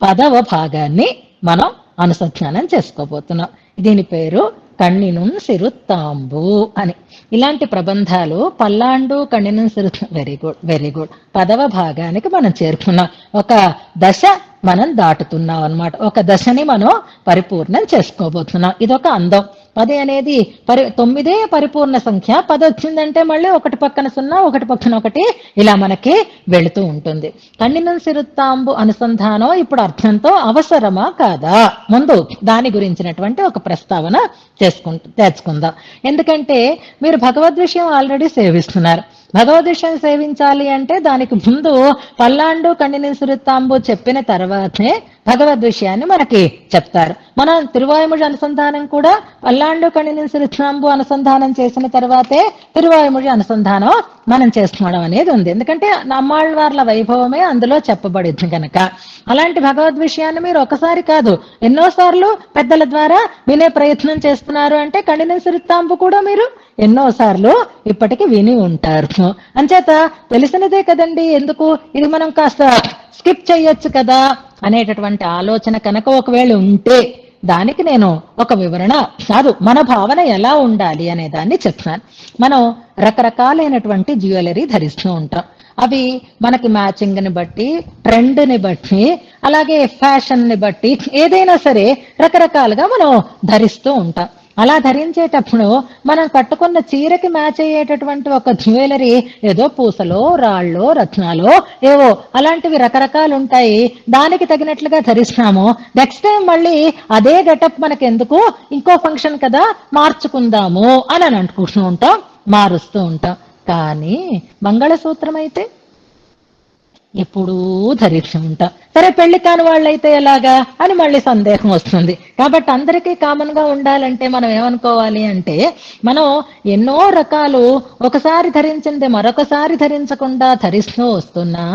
10వ భాగాన్ని మనం అనుసంధానం చేసుకోబోతున్నాం. దీని పేరు కణ్ణినుం సిరుత్తాంబు అని. ఇలాంటి ప్రబంధాలు పల్లాండు కణ్ణినుం సిరు వెరీ గుడ్, వెరీ గుడ్. 10వ భాగానికి మనం చేరుకున్నాం. ఒక దశ మనం దాటుతున్నాం అన్నమాట. ఒక దశని మనం పరిపూర్ణం చేసుకోబోతున్నాం. ఇదొక అందం. 10 అనేది 9 పరిపూర్ణ సంఖ్య. 10 వచ్చిందంటే మళ్ళీ ఒకటి పక్కన 0, ఒకటి పక్కన 1 ఇలా మనకి వెళుతూ ఉంటుంది. కణ్ణినుం సిరుత్తాంబు అనుసంధానం ఇప్పుడు అర్థంతో అవసరమా కాదా? ముందు దాని గురించినటువంటి ఒక ప్రస్తావన తెచ్చుకుందాం. ఎందుకంటే మీరు భగవద్ విషయం ఆల్రెడీ సేవిస్తున్నారు. భగవద్ విషయం సేవించాలి అంటే దానికి ముందు పల్లాండు కణ్ణినుం సిరుత్తాంబు చెప్పిన తర్వాతే భగవద్ విషయాన్ని మనకి చెప్తారు. మనం తిరువాయుమొഴി అనుసంధానం కూడా పల్లాండు కణ్ణినుం సిరుత్తాంబు అనుసంధానం చేసిన తర్వాతే తిరువాయుమొഴి అనుసంధానం మనం చేసుకోవడం అనేది ఉంది. ఎందుకంటే నమ్మాళ్ళవార్ల వైభవమే అందులో చెప్పబడింది కనుక. అలాంటి భగవద్ విషయాన్ని మీరు ఒకసారి కాదు ఎన్నోసార్లు పెద్దల ద్వారా వినే ప్రయత్నం చేస్తున్నారు అంటే కణ్ణినుం సిరుత్తాంబు కూడా మీరు ఎన్నోసార్లు ఇప్పటికి విని ఉంటారు. అంచేత తెలిసినదే కదండి, ఎందుకు ఇది మనం కాస్త స్కిప్ చేయొచ్చు కదా అనేటటువంటి ఆలోచన కనుక ఒకవేళ ఉంటే దానికి నేను ఒక వివరణ కాదు, మన భావన ఎలా ఉండాలి అనే దాన్ని చెప్తాను. మనం రకరకాలైనటువంటి జ్యువెలరీ ధరిస్తూ ఉంటాం. అవి మనకి మ్యాచింగ్ ని బట్టి, ట్రెండ్ ని బట్టి, అలాగే ఫ్యాషన్ ని బట్టి ఏదైనా సరే రకరకాలుగా మనం ధరిస్తూ ఉంటాం. అలా ధరించేటప్పుడు మనం కట్టుకున్న చీరకి మ్యాచ్ అయ్యేటటువంటి ఒక జ్యువెలరీ ఏదో పూసలో, రాళ్ళో, రత్నాలో ఏవో అలాంటివి రకరకాలు ఉంటాయి. దానికి తగినట్లుగా ధరిస్తాము. నెక్స్ట్ టైం మళ్ళీ అదే గెటప్ మనకి ఎందుకు, ఇంకో ఫంక్షన్ కదా మార్చుకుందాము అని అనుకుంటూ ఉంటాం, మారుస్తూ ఉంటాం. కానీ మంగళసూత్రం అయితే ఎప్పుడూ ధరించి ఉంటాం. సరే పెళ్లి కాని వాళ్ళైతే ఎలాగా అని మళ్ళీ సందేహం వస్తుంది. కాబట్టి అందరికీ కామన్ గా ఉండాలంటే మనం ఏమనుకోవాలి అంటే మనం ఎన్నో రకాలు ఒకసారి ధరించింది మరొకసారి ధరించకుండా ధరిస్తూ వస్తున్నా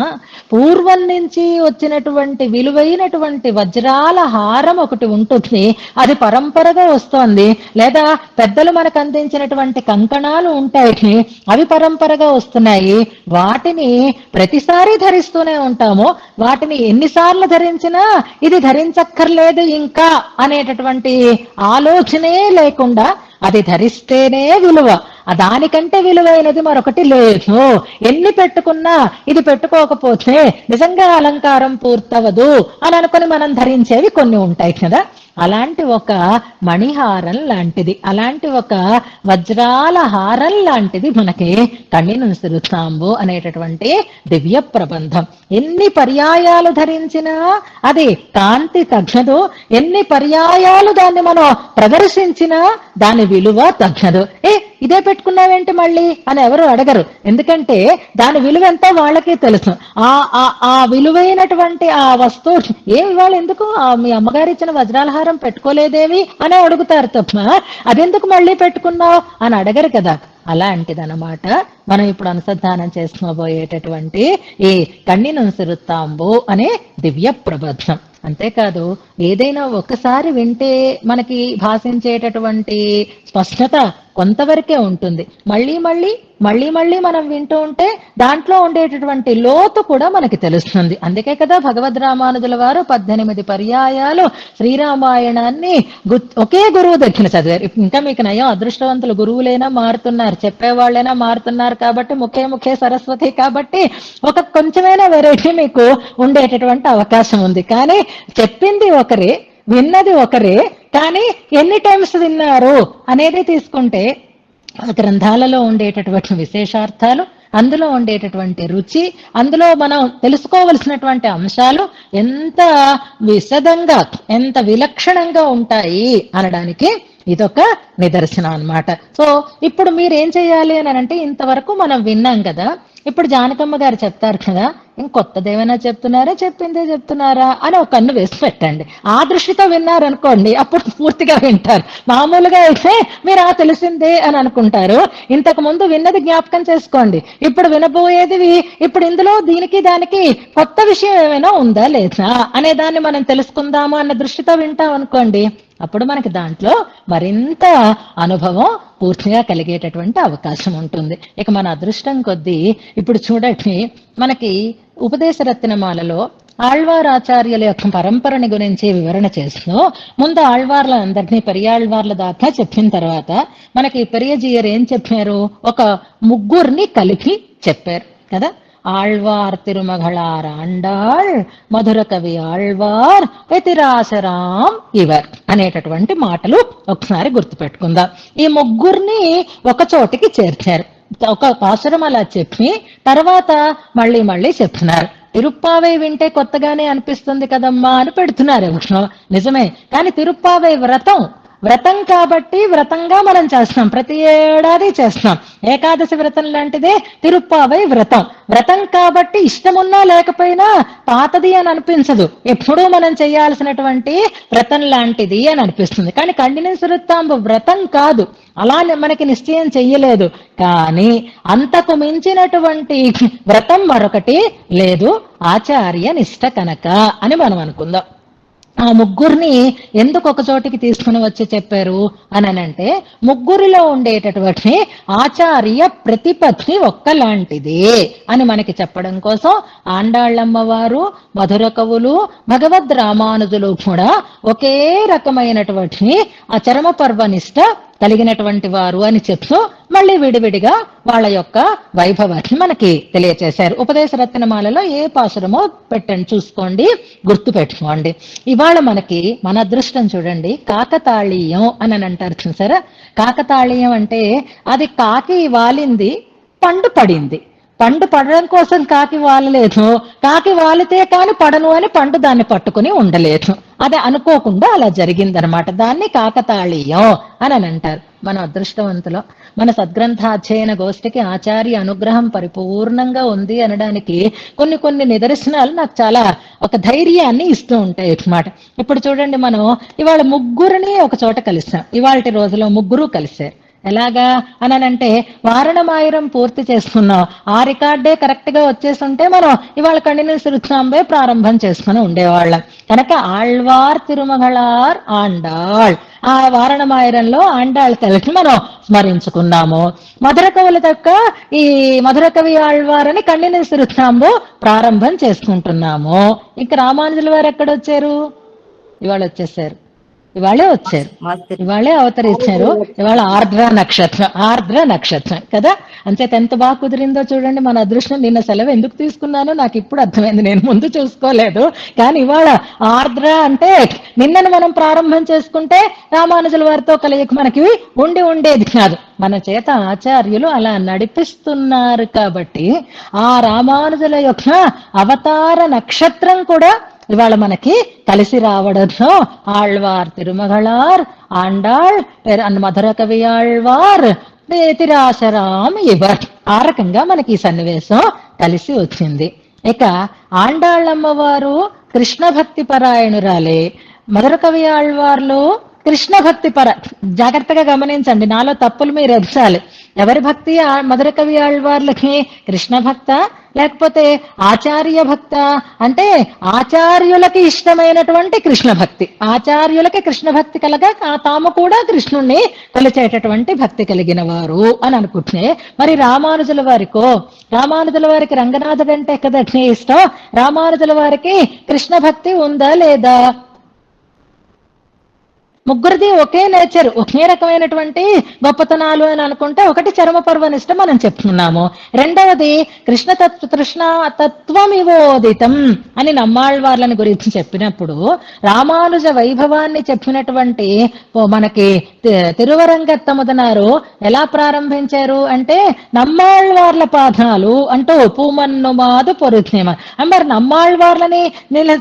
పూర్వం నుంచి వచ్చినటువంటి విలువైనటువంటి వజ్రాల హారం ఒకటి ఉంటుంది. అది పరంపరగా వస్తోంది. లేదా పెద్దలు మనకు అందించినటువంటి కంకణాలు ఉంటాయి, అవి పరంపరగా వస్తున్నాయి. వాటిని ప్రతిసారి ధరిస్తూనే ఉంటాము. వాటిని ఎన్నిసార్లు ధరించినా ఇది ధరించక్కర్లేదు ఇంకా అనేటటువంటి ఆలోచనే లేకుండా అది ధరిస్తేనే విలువ, దానికంటే విలువైనది మరొకటి లేదు. ఎన్ని పెట్టుకున్నా ఇది పెట్టుకోకపోతే నిజంగా అలంకారం పూర్తవదు అని అనుకుని మనం ధరించేవి కొన్ని ఉంటాయి కదా. అలాంటి ఒక మణిహారం లాంటిది, అలాంటి ఒక వజ్రాల హారం లాంటిది మనకి కణ్ణినుం సిరుత్తాంబు అనేటటువంటి దివ్య ప్రబంధం. ఎన్ని పర్యాయాలు ధరించినా అది కాంతి తగ్గదు. ఎన్ని పర్యాయాలు దాన్ని మనం ప్రదర్శించినా దాని విలువ తగ్గదు. ఇదే పెట్టుకున్నావేంటి మళ్ళీ అని ఎవరు అడగరు. ఎందుకంటే దాని విలువ ఎంతో వాళ్ళకే తెలుసు. ఆ విలువైనటువంటి ఆ వస్తువు ఇవాళ ఎందుకు మీ అమ్మగారు ఇచ్చిన వజ్రాలహారం పెట్టుకోలేదేమి అని అడుగుతారు తప్ప అదెందుకు మళ్ళీ పెట్టుకున్నావు అని అడగరు కదా. అలాంటిదన్నమాట మనం ఇప్పుడు అనుసంధానం చేసుకోబోయేటటువంటి ఈ కణ్ణినుం సిరుత్తాంబు అనే దివ్య ప్రబంధం. అంతేకాదు ఏదైనా ఒక్కసారి వింటే మనకి భాషించేటటువంటి స్పష్టత కొంతవరకే ఉంటుంది. మళ్ళీ మళ్ళీ మళ్ళీ మళ్ళీ మనం వింటూ ఉంటే దాంట్లో ఉండేటటువంటి లోతు కూడా మనకి తెలుస్తుంది. అందుకే కదా భగవద్ రామానుజుల వారు 18 పర్యాయాలు శ్రీరామాయణాన్ని ఒకే గురువు దగ్గర చదివారు. ఇంకా మీకు నయం, అదృష్టవంతులు గురువులైనా మారుతున్నారు, చెప్పేవాళ్ళైనా మారుతున్నారు. కాబట్టి ముఖే సరస్వతి కాబట్టి ఒక కొంచెమైనా వెరైటీ మీకు ఉండేటటువంటి అవకాశం ఉంది. కానీ చెప్పింది ఒకరే, విన్నది ఒకరే, కానీ ఎన్ని టైమ్స్ విన్నారు అనేది తీసుకుంటే గ్రంథాలలో ఉండేటటువంటి విశేషార్థాలు, అందులో ఉండేటటువంటి రుచి, అందులో మనం తెలుసుకోవలసినటువంటి అంశాలు ఎంత విశదంగా, ఎంత విలక్షణంగా ఉంటాయి అనడానికి ఇదొక నిదర్శనం అన్నమాట. సో ఇప్పుడు మీరేం చేయాలి అని అంటే ఇంతవరకు మనం విన్నాం కదా, ఇప్పుడు జానకమ్మ గారు చెప్తారు కదా, ఇంకొత్తదేమైనా చెప్తున్నారా, చెప్పిందే చెప్తున్నారా అని ఒక కన్ను వేసి పెట్టండి. ఆ దృష్టితో విన్నారనుకోండి, అప్పుడు పూర్తిగా వింటారు. మామూలుగా అయితే మీరు ఆ తెలిసిందే అని అనుకుంటారు. ఇంతకు ముందు విన్నది జ్ఞాపకం చేసుకోండి, ఇప్పుడు వినబోయేది, ఇప్పుడు ఇందులో దీనికి దానికి కొత్త విషయం ఏమైనా ఉందా లేదా అనే దాన్ని మనం తెలుసుకుందాము అన్న దృష్టితో వింటాం అనుకోండి, అప్పుడు మనకి దాంట్లో మరింత అనుభవం పూర్తిగా కలిగేటటువంటి అవకాశం ఉంటుంది. ఇక మన అదృష్టం కొద్దీ ఇప్పుడు చూడండి, మనకి ఉపదేశ రత్నమాలలో ఆళ్వారాచార్యుల యొక్క పరంపరని గురించి వివరణ చేస్తూ ముందు ఆళ్వార్ల అందరినీ పెరియాళ్వార్ల దాకా చెప్పిన తర్వాత మనకి పెరియజీయర్ ఏం చెప్పారు, ఒక ముగ్గురిని కలిపి చెప్పారు కదా. ఆళ్వార్ తిరుమగళార్ ఆండాళ్, మధుర కవి ఆళ్వార్, వ్యతిరాశరాం ఇవర్ అనేటటువంటి మాటలు ఒకసారి గుర్తుపెట్టుకుందాం. ఈ ముగ్గురిని ఒక చోటికి చేర్చారు. ఒక పాసురం అలా చెప్పి తర్వాత మళ్ళీ మళ్ళీ చెప్తున్నారు. తిరుప్పావై వింటే కొత్తగానే అనిపిస్తుంది కదమ్మా అని పెడుతున్నారు. నిజమే, కానీ తిరుప్పావై వ్రతం కాబట్టి వ్రతంగా మనం చేస్తున్నాం, ప్రతి ఏడాది చేస్తున్నాం. ఏకాదశి వ్రతం లాంటిదే తిరుప్పావై వ్రతం కాబట్టి ఇష్టమున్నా లేకపోయినా పాతది అని అనిపించదు, ఎప్పుడూ మనం చేయాల్సినటువంటి వ్రతం లాంటిది అని అనిపిస్తుంది. కానీ కండినేశ్వరత్తాంబ వ్రతం కాదు, అలా మనకి నిశ్చయం చెయ్యలేదు. కానీ అంతకు మించినటువంటి వ్రతం మరొకటి లేదు, ఆచార్య నిష్ట కనుక అని మనం అనుకుందాం. ఆ ముగ్గురిని ఎందుకు ఒక చోటికి తీసుకుని వచ్చి చెప్పారు అని అంటే, ముగ్గురిలో ఉండేటటువంటి ఆచార్య ప్రతిపత్తి ఒక్కలాంటిదే అని మనకి చెప్పడం కోసం ఆండాళ్ళమ్మవారు, మధుర కవులు, భగవద్ రామానుజులు కూడా ఒకే రకమైనటువంటి ఆ చరమ పర్వనిష్ట కలిగినటువంటి వారు అని చెప్తూ మళ్ళీ విడివిడిగా వాళ్ళ యొక్క వైభవాన్ని మనకి తెలియచేశారు. ఉపదేశ రత్నమాలలో ఏ పాసురమో పెట్టండి, చూసుకోండి, గుర్తు పెట్టుకోండి. ఇవాళ మనకి మన అదృష్టం చూడండి, కాకతాళీయం అని అంటారు చూసారా. కాకతాళీయం అంటే అది కాకి వాలింది, పండు పడింది. పండు పడడం కోసం కాకి వాలలేదు, కాకి వాలితే కాని పడను అని పండు దాన్ని పట్టుకుని ఉండలేదు. అది అనుకోకుండా అలా జరిగిందనమాట. దాన్ని కాకతాళీయం అని అంటారు. మన అదృష్టవంతులు మన సద్గ్రంథాధ్యయన గోష్ఠికి ఆచార్య అనుగ్రహం పరిపూర్ణంగా ఉంది అనడానికి కొన్ని నిదర్శనాలు నాకు చాలా ఒక ధైర్యాన్ని ఇస్తూ ఉంటాయి అన్నమాట. ఇప్పుడు చూడండి, మనం ఇవాళ ముగ్గురిని ఒక చోట కలిసాం. ఇవాళ రోజులో ముగ్గురు కలిశారు. ఎలాగా అనంటే, వారణమాయిరం పూర్తి చేసుకున్నాం, ఆ రికార్డే కరెక్ట్ గా వచ్చేస్తుంటే మనం ఇవాళ కండినేశ్వరత్నాంబే ప్రారంభం చేసుకుని ఉండేవాళ్ళం. కనుక ఆళ్వార్ తిరుమగళార్ ఆండాళ్, ఆ వారణమాయిరంలో ఆండాళ్ తల్లిని మనం స్మరించుకున్నాము. మధుర కవుల తక్క ఈ మధుర కవి ఆళ్వార్ అని కండినేశ్వరత్నాంబు ప్రారంభం చేసుకుంటున్నాము. ఇంకా రామానుజుల వారు ఎక్కడొచ్చారు? ఇవాళ వచ్చేసారు, ఇవాళే వచ్చారు, ఇవాళే అవతరించారు. ఇవాళ ఆర్ద్ర నక్షత్రం కదా. అంచేత ఎంత బాగా కుదిరిందో చూడండి మన అదృష్టం. నిన్న సెలవు ఎందుకు తీసుకున్నానో నాకు ఇప్పుడు అర్థమైంది, నేను ముందు చూసుకోలేదు. కానీ ఇవాళ ఆర్ద్ర అంటే నిన్నను మనం ప్రారంభం చేసుకుంటే రామానుజుల వారితో కలయిక మనకి ఉండేది కాదు. మన చేత ఆచార్యులు అలా నడిపిస్తున్నారు కాబట్టి ఆ రామానుజుల యొక్క అవతార నక్షత్రం కూడా ఇవాళ మనకి కలిసి రావడంతో ఆళ్వార్ తిరుమగళార్ ఆండాళ్ మధుర కవి ఆళ్వార్ వ్యతిరాశరాం ఇవర్, ఆ రకంగా మనకి ఈ సన్నివేశం కలిసి వచ్చింది. ఇక ఆండాళ్ళమ్మవారు కృష్ణ భక్తి పరాయణురాలే, మధుర కవి ఆళ్వార్లు కృష్ణ భక్తి జాగ్రత్తగా గమనించండి, నాలో తప్పులు మీరు ఎదచాలి. ఎవరి భక్తి మధుర కవి ఆళ్వార్లకి? కృష్ణ భక్త లేకపోతే ఆచార్య భక్త? అంటే ఆచార్యులకి ఇష్టమైనటువంటి కృష్ణ భక్తి, ఆచార్యులకి కృష్ణ భక్తి కలగా తాము కూడా కృష్ణుణ్ణి కొలిచేటటువంటి భక్తి కలిగిన వారు అని అనుకుంటే, మరి రామానుజుల వారికి రంగనాథుడు అంటే కదా ఇష్టం. రామానుజుల వారికి కృష్ణ భక్తి ఉందా లేదా? ముగ్గురిది ఒకే నేచర్, ఒకే రకమైనటువంటి గొప్పతనాలు అని అనుకుంటే, ఒకటి చరమ పర్వనిష్ట మనం చెప్తున్నాము, రెండవది కృష్ణ తత్వమివోదితం అని నమ్మాళ్వార్లని గురించి చెప్పినప్పుడు రామానుజ వైభవాన్ని చెప్పినటువంటి మనకి తిరువరంగత్తముదనారు ఎలా ప్రారంభించారు అంటే, నమ్మాళ్వార్ల పాదాలు అంటూ పూమన్ను మాదు పొరుత్నేమ. మరి నమ్మాళ్వార్లని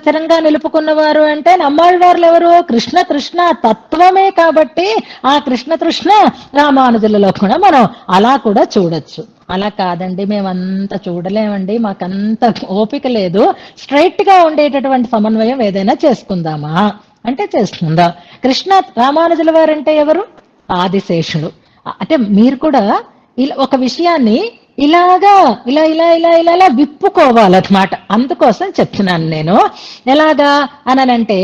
స్థిరంగా నిలుపుకున్నవారు అంటే నమ్మాళ్వార్లు ఎవరు? కృష్ణ తత్వమే. కాబట్టి ఆ కృష్ణ రామానుజులలో కూడా మనం అలా కూడా చూడొచ్చు. అలా కాదండి, మేమంతా చూడలేమండి, మాకంత ఓపిక లేదు, స్ట్రైట్ గా ఉండేటటువంటి సమన్వయం ఏదైనా చేసుకుందామా అంటే చేసుకుందాం. కృష్ణ రామానుజుల వారంటే ఎవరు? ఆదిశేషుడు. అంటే మీరు కూడా ఇలా ఒక విషయాన్ని ఇలాగా ఇలా ఇలా ఇలా ఇలా ఇలా విప్పుకోవాలన్నమాట. అందుకోసం చెప్తున్నాను నేను. ఎలాగా అననంటే,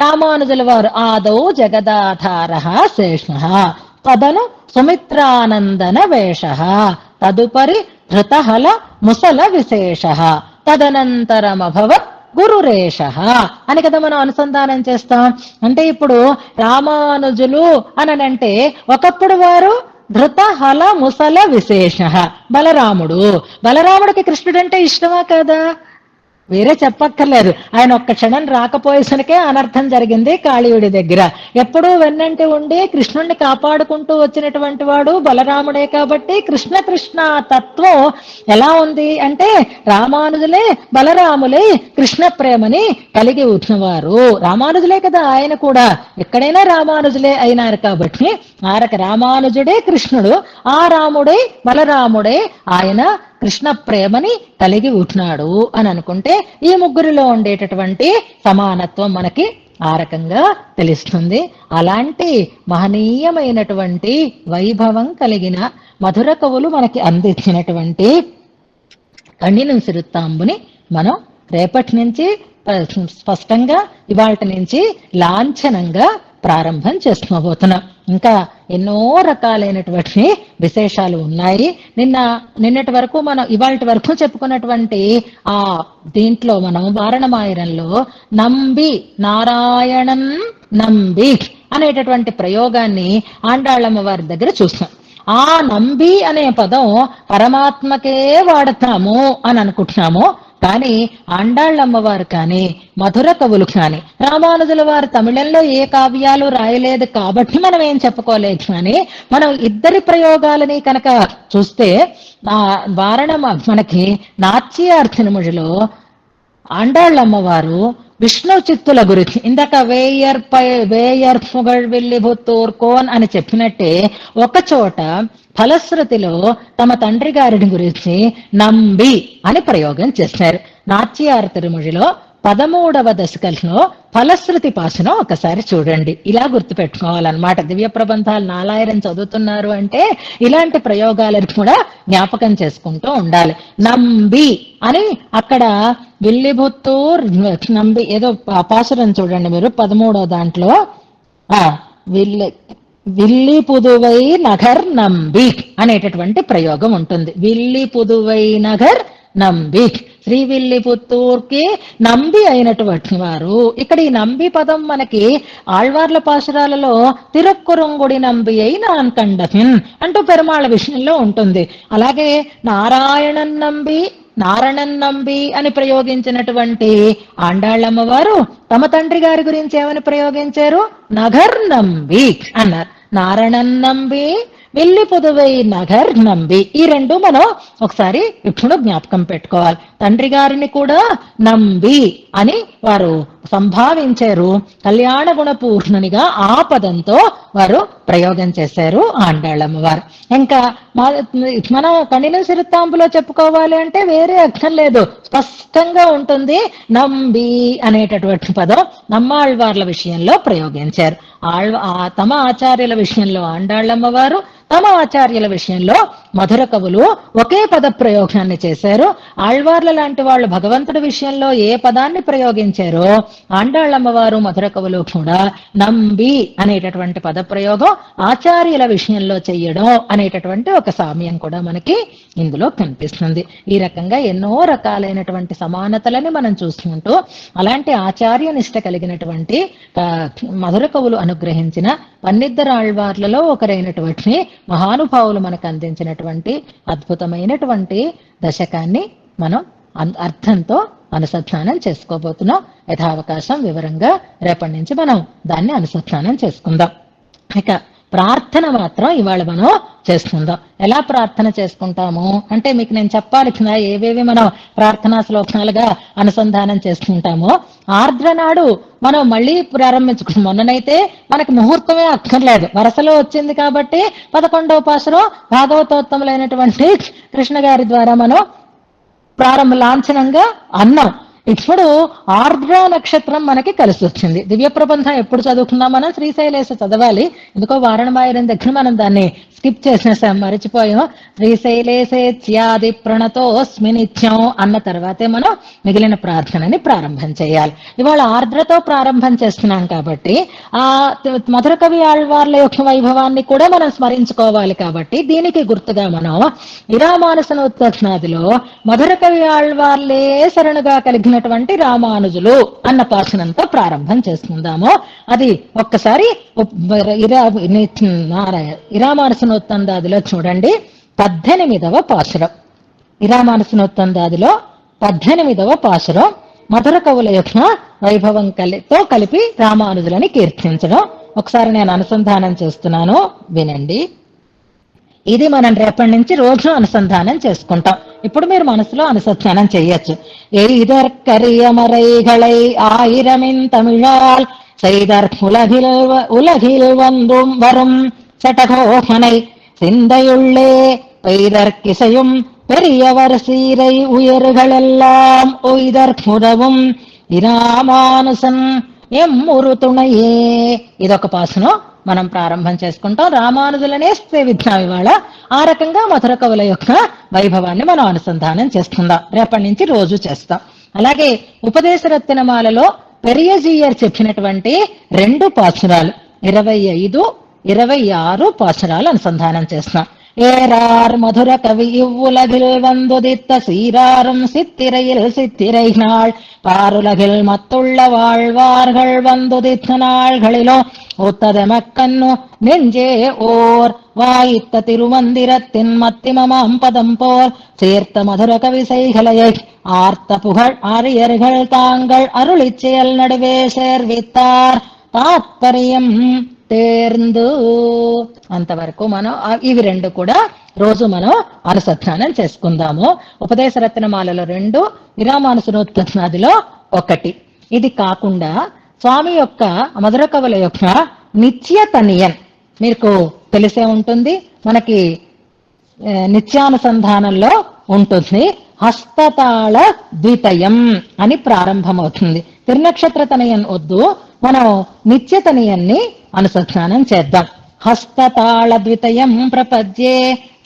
రామానుజుల వారు ఆదౌ జగదాధార శేష, తదను సుమిత్రానందన వేష, తదుపరి ధృతహల ముసల విశేష, తదనంతరమభవత్ గురురేష అని కదా మనం అనుసంధానం చేస్తాం. అంటే ఇప్పుడు రామానుజులు అననంటే ఒకప్పుడు వారు ధృత హల ముసల విశేష బలరాముడు. బలరాముడికి కృష్ణుడంటే ఇష్టమా కదా? వేరే చెప్పక్కర్లేదు. ఆయన ఒక్క క్షణం రాకపోయేసరికే అనర్థం జరిగింది కాళీయుడి దగ్గర. ఎప్పుడూ వెన్నంటి ఉండి కృష్ణుణ్ణి కాపాడుకుంటూ వచ్చినటువంటి వాడు బలరాముడే. కాబట్టి కృష్ణ కృష్ణ తత్వం ఎలా ఉంది అంటే, రామానుజులే బలరాములే కృష్ణ ప్రేమని కలిగి ఉన్నవారు. రామానుజులే కదా ఆయన కూడా, ఎక్కడైనా రామానుజులే అయినారు. కాబట్టి ఆరక రామానుజుడే కృష్ణుడు, ఆ రాముడే బలరాముడే ఆయన కృష్ణ ప్రేమని కలిగి ఉంటున్నాడు అని అనుకుంటే, ఈ ముగ్గురిలో ఉండేటటువంటి సమానత్వం మనకి ఆ రకంగా తెలుస్తుంది. అలాంటి మహనీయమైనటువంటి వైభవం కలిగిన మధుర కవులు మనకి అందించినటువంటి కణినం సిరుత్తాంబుని మనం రేపటి నుంచి స్పష్టంగా, ఇవాళ నుంచి లాంఛనంగా ప్రారంభం చేసుకోబోతున్నాం. ఇంకా ఎన్నో రకాలైనటువంటి విశేషాలు ఉన్నాయి. నిన్నటి వరకు మనం ఇవాళ వరకు చెప్పుకున్నటువంటి ఆ దీంట్లో మనం వారణమాయిరంలో నంబి నారాయణన్ నంబి అనేటటువంటి ప్రయోగాన్ని ఆండాళ్ళమ్మ వారి దగ్గర చూస్తాం. ఆ నంబి అనే పదం పరమాత్మకే వాడతాము అని అనుకుంటున్నాము. కానీ ఆండాళ్ళమ్మవారు కానీ మధుర కవులు కానీ రామానుజుల వారు తమిళంలో ఏ కావ్యాలు రాయలేదు కాబట్టి మనం ఏం చెప్పుకోలేదు. కానీ మనం ఇద్దరి ప్రయోగాలని కనుక చూస్తే మనకి నాట్యార్థినముడిలో ఆండాళ్ళమ్మవారు విష్ణు చిత్తుల గురించి ఇందాక వేయర్ పుగళ్ వెళ్ళి భూతూర్కోన్ అని చెప్పినట్టే ఒక చోట ఫలశ్రుతిలో తమ తండ్రి గారిని గురించి నంబి అని ప్రయోగం చేశారు. నాట్యార్థిముడిలో 13వ దశకంలో ఫలశ్రుతి పాసనం ఒకసారి చూడండి. ఇలా గుర్తుపెట్టుకోవాలన్నమాట. దివ్య ప్రబంధాలు 4000 చదువుతున్నారు అంటే ఇలాంటి ప్రయోగాలను కూడా జ్ఞాపకం చేసుకుంటూ ఉండాలి. నంబి అని అక్కడ విల్లిపుత్తూర్ నంబి ఏదో పాసురం చూడండి మీరు 13వ దాంట్లో విల్లి పుదువై నగర్ నంబి అనేటటువంటి ప్రయోగం ఉంటుంది. విల్లి పుదువై నగర్ నంబి, శ్రీవిల్లిపుత్తూర్కి నంబి అయినటువంటి వారు. ఇక్కడ ఈ నంబి పదం మనకి ఆళ్వార్ల పాశురాలలో తిరుక్కురంగుడి నంబి అయి నాన్ కండపిన్ అంటూ పెరుమాళ విషయంలో ఉంటుంది. అలాగే నారాయణన్ నంబి నారణన్ నంబి అని ప్రయోగించినటువంటి ఆండాళ్ళమ్మ వారు తమ తండ్రి గారి గురించి ఏమని ప్రయోగించారు? నగర్ నంబి అన్నారు. నారణన్ నంబి, విల్లి పుదువై నగర్ నంబి, ఈ రెండు మనం ఒకసారి ఇప్పుడు జ్ఞాపకం పెట్టుకోవాలి. తండ్రి గారిని కూడా నంబి అని వారు సంభావించారు. కళ్యాణ గుణపూర్ణునిగా ఆ పదంతో వారు ప్రయోగం చేశారు ఆండాళ్ళమ్మ వారు. ఇంకా మన కణినం సిరుత్తాంపులో చెప్పుకోవాలి అంటే వేరే అర్థం లేదు, స్పష్టంగా ఉంటుంది. నంబి అనేటటువంటి పదం నమ్మాళ్వార్ల విషయంలో ప్రయోగించారు. తమ ఆచార్యుల విషయంలో ఆండాళ్ళమ్మ వారు, తమ ఆచార్యుల విషయంలో మధుర కవులు ఒకే పద ప్రయోగాన్ని చేశారు. ఆళ్వార్ల లాంటి వాళ్ళు భగవంతుడి విషయంలో ఏ పదాన్ని ప్రయోగించారో ఆండాళ్ళమ్మ వారు మధుర కవులు కూడా నంబి అనేటటువంటి పద ప్రయోగం ఆచార్యుల విషయంలో చెయ్యడం అనేటటువంటి ఒక సామ్యం కూడా మనకి ఇందులో కనిపిస్తుంది. ఈ రకంగా ఎన్నో రకాలైనటువంటి సమానతలని మనం చూసుకుంటూ అలాంటి ఆచార్య నిష్ట కలిగినటువంటి మధుర కవులు అనుగ్రహించిన పన్నిద్దరాళ్వార్లలో ఒకరైనటువంటి మహానుభావులు మనకు అందించినటువంటి అద్భుతమైనటువంటి దశకాన్ని మనం అర్థంతో అనుసంధానం చేసుకోబోతున్నాం. యథావకాశం వివరంగా రేపటి నుంచి మనం దాన్ని అనుసంధానం చేసుకుందాం. ఇక ప్రార్థన మాత్రం ఇవాళ మనం చేసుకుందాం. ఎలా ప్రార్థన చేసుకుంటాము అంటే మీకు నేను చెప్పాలి కదా ఏవేవి మనం ప్రార్థనా శ్లోకాలుగా అనుసంధానం చేసుకుంటామో. ఆర్ద్ర నాడు మనం మళ్ళీ ప్రారంభించుకుంటాం. మొన్ననైతే మనకి ముహూర్తమే అక్కర్లేదు, వరుసలో వచ్చింది కాబట్టి 11వ పాసురం భాగవతోత్తములైనటువంటి కృష్ణ గారి ద్వారా మనం లాంఛనంగా అన్నాం. ఇప్పుడు ఆర్ద్ర నక్షత్రం మనకి కలిసి వచ్చింది. దివ్య ప్రబంధం ఎప్పుడు చదువుకున్నాం మనం? శ్రీశైలేశ చదవాలి. ఎందుకో వారణమాయరం దగ్గర మనం దాన్ని స్కిప్ చేసేసాం, మరిచిపోయాం. శ్రీశైలేశేత్యాది ప్రణతోస్మి నిత్యం అన్న తర్వాతే మనం మిగిలిన ప్రార్థనని ప్రారంభం చేయాలి. ఇవాళ ఆర్ద్రతో ప్రారంభం చేస్తున్నాం కాబట్టి ఆ మధుర కవి ఆళ్వార్ల యొక్క వైభవాన్ని కూడా మనం స్మరించుకోవాలి. కాబట్టి దీనికి గుర్తుగా మనం ఇరామానుసనోత్తనాదిలో మధుర కవి ఆళ్వార్లే శరణుగా కలిగినటువంటి రామానుజులు అన్న పాఠనంతో ప్రారంభం చేసుకుందాము. అది ఒక్కసారి ఇరామానుసనోత్తందాదిలో చూడండి, 18వ పాసురం. ఇరామానుసనోత్తందాదిలో 18వ పాసురం మధుర కవుల యొక్క వైభవం కలిపి రామానుజులని కీర్తించడం. ఒకసారి నేను అనుసంధానం చేస్తున్నాను, వినండి. ఇది మనం రేపటి నుంచి రోజు అనుసంధానం చేసుకుంటాం. ఇప్పుడు మీరు మనసులో అనుసంధానం చేయొచ్చు. ఎయిదర్కరియమరైகளை ஆயிரமின் தமிழால் செய்தர் உலகில் வந்தும் வரும் சட்டகோகனை சிந்தையுள்ளே பெய்தற்கிசையும் பெரியவர் சீரை உயர்களெல்லாம் உய்தற்குதவும் ఇరామానుసన్ ఎమ్మురు తుణయే. ఇదొక పాసనం మనం ప్రారంభం చేసుకుంటాం. రామానుజులనే సేవిద్దాం ఇవాళ. ఆ రకంగా మధుర కవుల యొక్క వైభవాన్ని మనం అనుసంధానం చేసుకుందాం. రేపటి నుంచి రోజు చేస్తాం. అలాగే ఉపదేశరత్నమాలలో పెరియజీయర్ చెప్పినటువంటి 2 పాసురాలు 25, 26 పాసురాలు అనుసంధానం చేస్తాం. ஏறார் மதுர கவி இவ்வுலகில் வந்துதித்த சீராரும் சித்திரையில் சித்திரைநாள் பாருலகில் மத்துள்ள வாழ்வார்கள் வந்துதித்த நாள்களிலோ ஒத்ததமக்கன்னு நெஞ்சே ஓர் வாயித்த திருமந்திரத்தின் மத்திமமாம் பதம் போர் சேர்த்த மதுர கவி செய்கலையை ஆர்த்த புகழ் ஆரியர்கள் தாங்கள் அருளிச் செயல் நடுவே சேர்வித்தார் తాత్పర్యం తేర్ందు. అంతవరకు మనం ఇవి 2 కూడా రోజు మనం అనుసంధానం చేసుకుందాము. ఉపదేశరత్నమాలలో 2, ఇరామానుసనోత్తనాదిలో 1. ఇది కాకుండా స్వామి యొక్క మధుర కవుల యొక్క నిత్యతనియన్ మీకు తెలిసే ఉంటుంది, మనకి నిత్యానుసంధానంలో ఉంటుంది. హస్తతాళ ద్వితయం అని ప్రారంభమవుతుంది. తిరునక్షత్ర తనయన్ వద్దు, మనం నిత్యతనియన్ని అనుసంధానం చేద్దాం. హస్తతాళ ద్వితయం ప్రపద్యే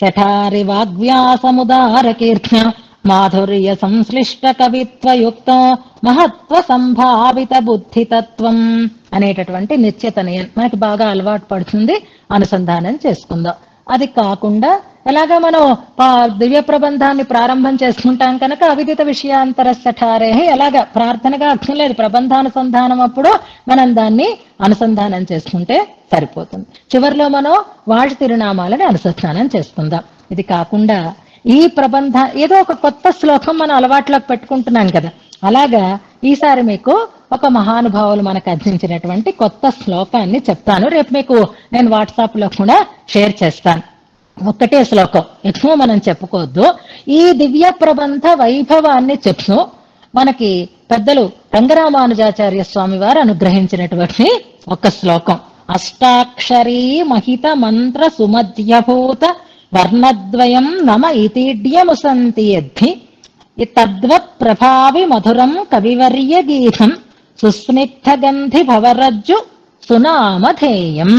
చఠారి వాగ్వ్యాసముదార కీర్త్య మాధుర్య సంశ్లిష్ట కవిత్వయుక్తం మహత్వ సంభావిత బుద్ధితత్వం అనేటటువంటి నిత్యతనియన్ మనకి బాగా అలవాటు పడుతుంది, అనుసంధానం చేసుకుందాం. అది కాకుండా ఎలాగా మనం దివ్య ప్రబంధాన్ని ప్రారంభం చేసుకుంటాం కనుక అవిదిత విషయాంతర సఠారే ఎలాగా ప్రార్థనగా అర్థం లేదు, ప్రబంధానుసంధానం అప్పుడు మనం దాన్ని అనుసంధానం చేసుకుంటే సరిపోతుంది. చివరిలో మనం వాటి తిరునామాలని అనుసంధానం చేసుకుందాం. ఇది కాకుండా ఈ ప్రబంధ ఏదో ఒక కొత్త శ్లోకం మనం అలవాట్లోకి పెట్టుకుంటున్నాం కదా, అలాగా ఈసారి మీకు ఒక మహానుభావులు మనకు అందించినటువంటి కొత్త శ్లోకాన్ని చెప్తాను. రేపు మీకు నేను వాట్సాప్ లో కూడా షేర్ చేస్తాను. ఒక్కటే శ్లోకం, ఎక్కువ మనం చెప్పుకోవద్దు. ఈ దివ్య ప్రబంధ వైభవాన్ని చెప్తూ మనకి పెద్దలు రంగరామానుజాచార్య స్వామి వారు అనుగ్రహించినటువంటి ఒక శ్లోకం. అష్టాక్షరీ మహిత మంత్ర సుమధ్యభూత వర్ణద్వయం నమ ఇతిడ్యముసంతి యద్ధి తద్వత్ ప్రభావి మధురం కవివర్య గీతం సుస్నిగ్ధ గంధి భవరజ్జు సునామధేయం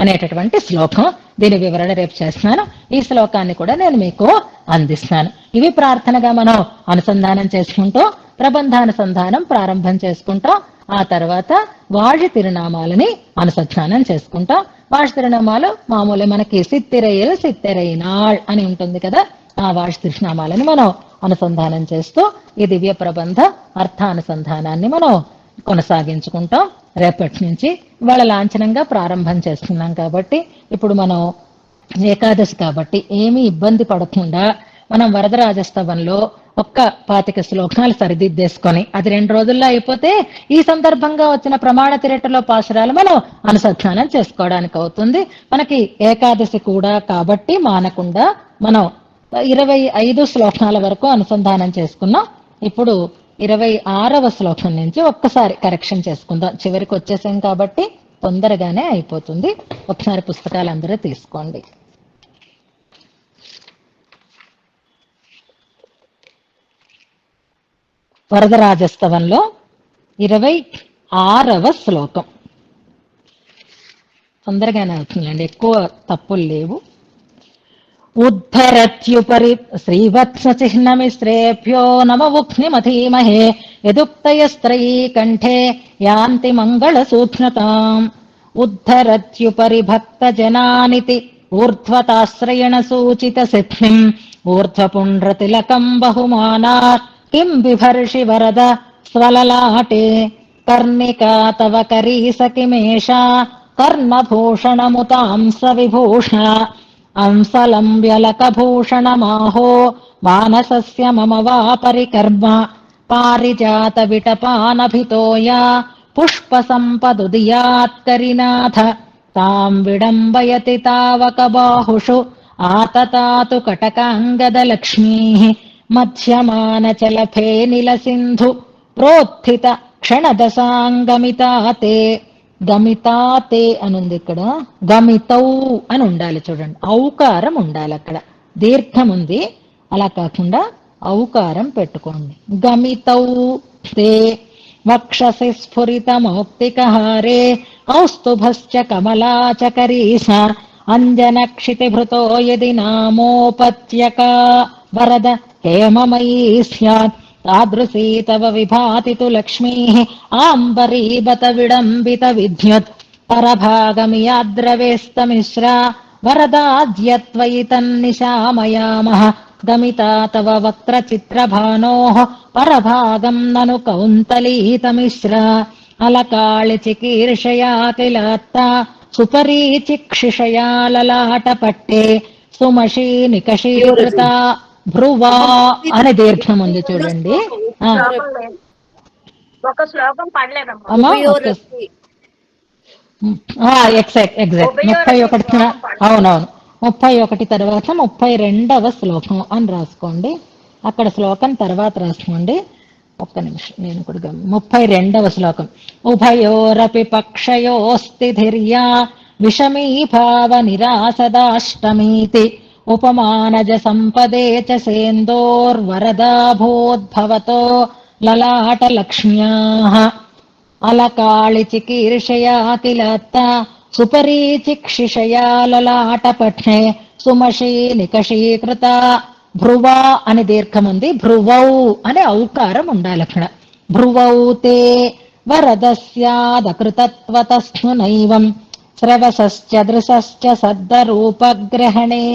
అనేటటువంటి శ్లోకం. దీని వివరణ రేపు చేస్తున్నాను. ఈ శ్లోకాన్ని కూడా నేను మీకు అందిస్తాను. ఇవి ప్రార్థనగా మనం అనుసంధానం చేసుకుంటూ ప్రబంధానుసంధానం ప్రారంభం చేసుకుంటాం. ఆ తర్వాత వాడి తిరునామాలని అనుసంధానం చేసుకుంటాం. వాడి తిరునామాలు మామూలు మనకి సిత్తిరయ్యలు సిత్తిరైనాళ్ అని ఉంటుంది కదా, ఆ వాడి తిరునామాలని మనం అనుసంధానం చేస్తూ ఈ దివ్య ప్రబంధ అర్థానుసంధానాన్ని మనం కొనసాగించుకుంటాం. రేపటి నుంచి ఇవాళ లాంఛనంగా ప్రారంభం చేస్తున్నాం కాబట్టి ఇప్పుడు మనం ఏకాదశి కాబట్టి ఏమీ ఇబ్బంది పడకుండా మనం వరదరాజస్తవంలో ఒక్క 25 శ్లోకాలు సరిదిద్దేసుకొని అది 2 రోజుల్లో అయిపోతే ఈ సందర్భంగా వచ్చిన ప్రమాణ తిరటలో పాశురాలు మనం అనుసంధానం చేసుకోవడానికి అవుతుంది. మనకి ఏకాదశి కూడా కాబట్టి మానకుండా మనం 25 శ్లోకాల వరకు అనుసంధానం చేసుకున్నాం. ఇప్పుడు 26వ శ్లోకం నుంచి ఒక్కసారి కరెక్షన్ చేసుకుందాం. చివరికి వచ్చేసాం కాబట్టి తొందరగానే అయిపోతుంది. ఒకసారి పుస్తకాలు అందరూ తీసుకోండి. వరదరాజస్తవంలో 26వ శ్లోకం తొందరగానే అవుతుందండి, ఎక్కువ తప్పులు లేవు. ఉద్ధరత్యుపరి శ్రీవత్స చిహ్నమిశ్రేభ్యో నమవుక్నిమధీమహే యదుక్తయస్త్రయీ కంఠే యాంతి మంగళ సూక్ష్మతాం. ఉద్ధరత్యుపరి భక్త జనానితి ఊర్ధ్వతాశ్రయణ సూచిత సిద్ధిం ఊర్ధ్వపుండ్రతిలకం బహుమానాత్ కిం బిభర్షి వరద స్వలలాటే కర్ణికా తవ కరీస కిమేషా కర్ణభూషణముతాంస విభూష అంసలంబ్యలకభూషణమాహో మానసస్య మమ వా పరికర్మ పారిజాత విటపానభితోయా పుష్ప సంపదుదియాత్కరినాథ తాం విడంబయతి తావక బాహుషు ఆతతాతు కటకాంగదలక్ష్మీ మధ్యమానచలఫే నిలసింధు ప్రోత్థిత క్షణదశాంగమితాతే. గమితాతే అనుంది, ఇక్కడ గమితౌ అని ఉండాలి. చూడండి, ఔకారం ఉండాలి, అక్కడ దీర్ఘం ఉంది, అలా కాకుండా ఔకారం పెట్టుకోండి. గమితౌ తే వక్షసి స్ఫురితమౌక్తికహారే కౌస్తుభశ్చ కమలాచకరీశ అంజనక్షితిభృతో యది నామోపత్యక వరద హేమమయీ స్యాత్ తాదృశీ తవ విభాతి తు లక్ష్మీ ఆంబరీబత విడంబిత విద్యుత్ పరభాగమియాద్రవేస్తమిశ్రా వరదాద్యత్వయి తన్నిశామయామః గమితా తవ వక్త్ర చిత్రభానోః పరభాగం నను కౌంతలీతమిశ్రా అలకాళి చికీర్షయా కిలాత్తా సుపరీచిక్షిషయా లలాటపట్టే సుమషీ నికషీకృత భ్రువా అనే దీర్ఘం ఉంది చూడండి. ఒక శ్లోకం పడలేదమ్మా. ఎగ్జాక్ట్ 31. అవునవును, 31 తర్వాత 32వ శ్లోకం అని రాసుకోండి. అక్కడ శ్లోకం తర్వాత రాసుకోండి. ఒక్క నిమిషం, నేను కూడా 32వ శ్లోకం. ఉభయోరపి పక్షయోస్తి ధిర్యా విషమీభావ నిరాసదాష్టమీతి ఉపమానజ సంపదే చ సేందోర్వరదాభోద్భవతో లలాటలక్ష్మ్యాః అలకాళి చికీర్షయా కిలత్తా సుపరీచిక్షిషయా లలాటపఠ్నే సుమషీ నికషీకృత భ్రువా అని దీర్ఘం ఉంది, భ్రువౌ అనే ఔకారం ఉండాలి అక్కడ. భ్రువౌ తే వరదస్యాదకృతత్వతస్ను నైవం శ్రవసశ్చ దృశశ్చ సద్దరూపగ్రహణే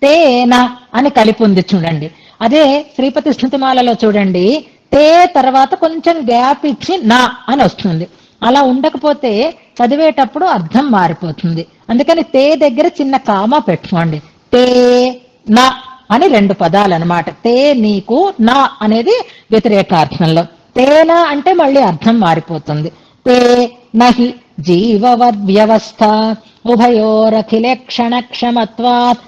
తేన అని కలిపి ఉంది చూడండి. అదే శ్రీపతి స్మృతిమాలలో చూడండి, తే తర్వాత కొంచెం గ్యాప్ ఇచ్చి నా అని వస్తుంది. అలా ఉండకపోతే చదివేటప్పుడు అర్థం మారిపోతుంది. అందుకని తే దగ్గర చిన్న కామా పెట్టుకోండి. తే నా అని 2 పదాలు అనమాట. తే నీకు, నా అనేది వ్యతిరేకార్థంలో. తేనా అంటే మళ్ళీ అర్థం మారిపోతుంది. తే నహి జీవవద్వ్యవస్థ ఉభయోరఖిలక్షణ క్షమత్వాత్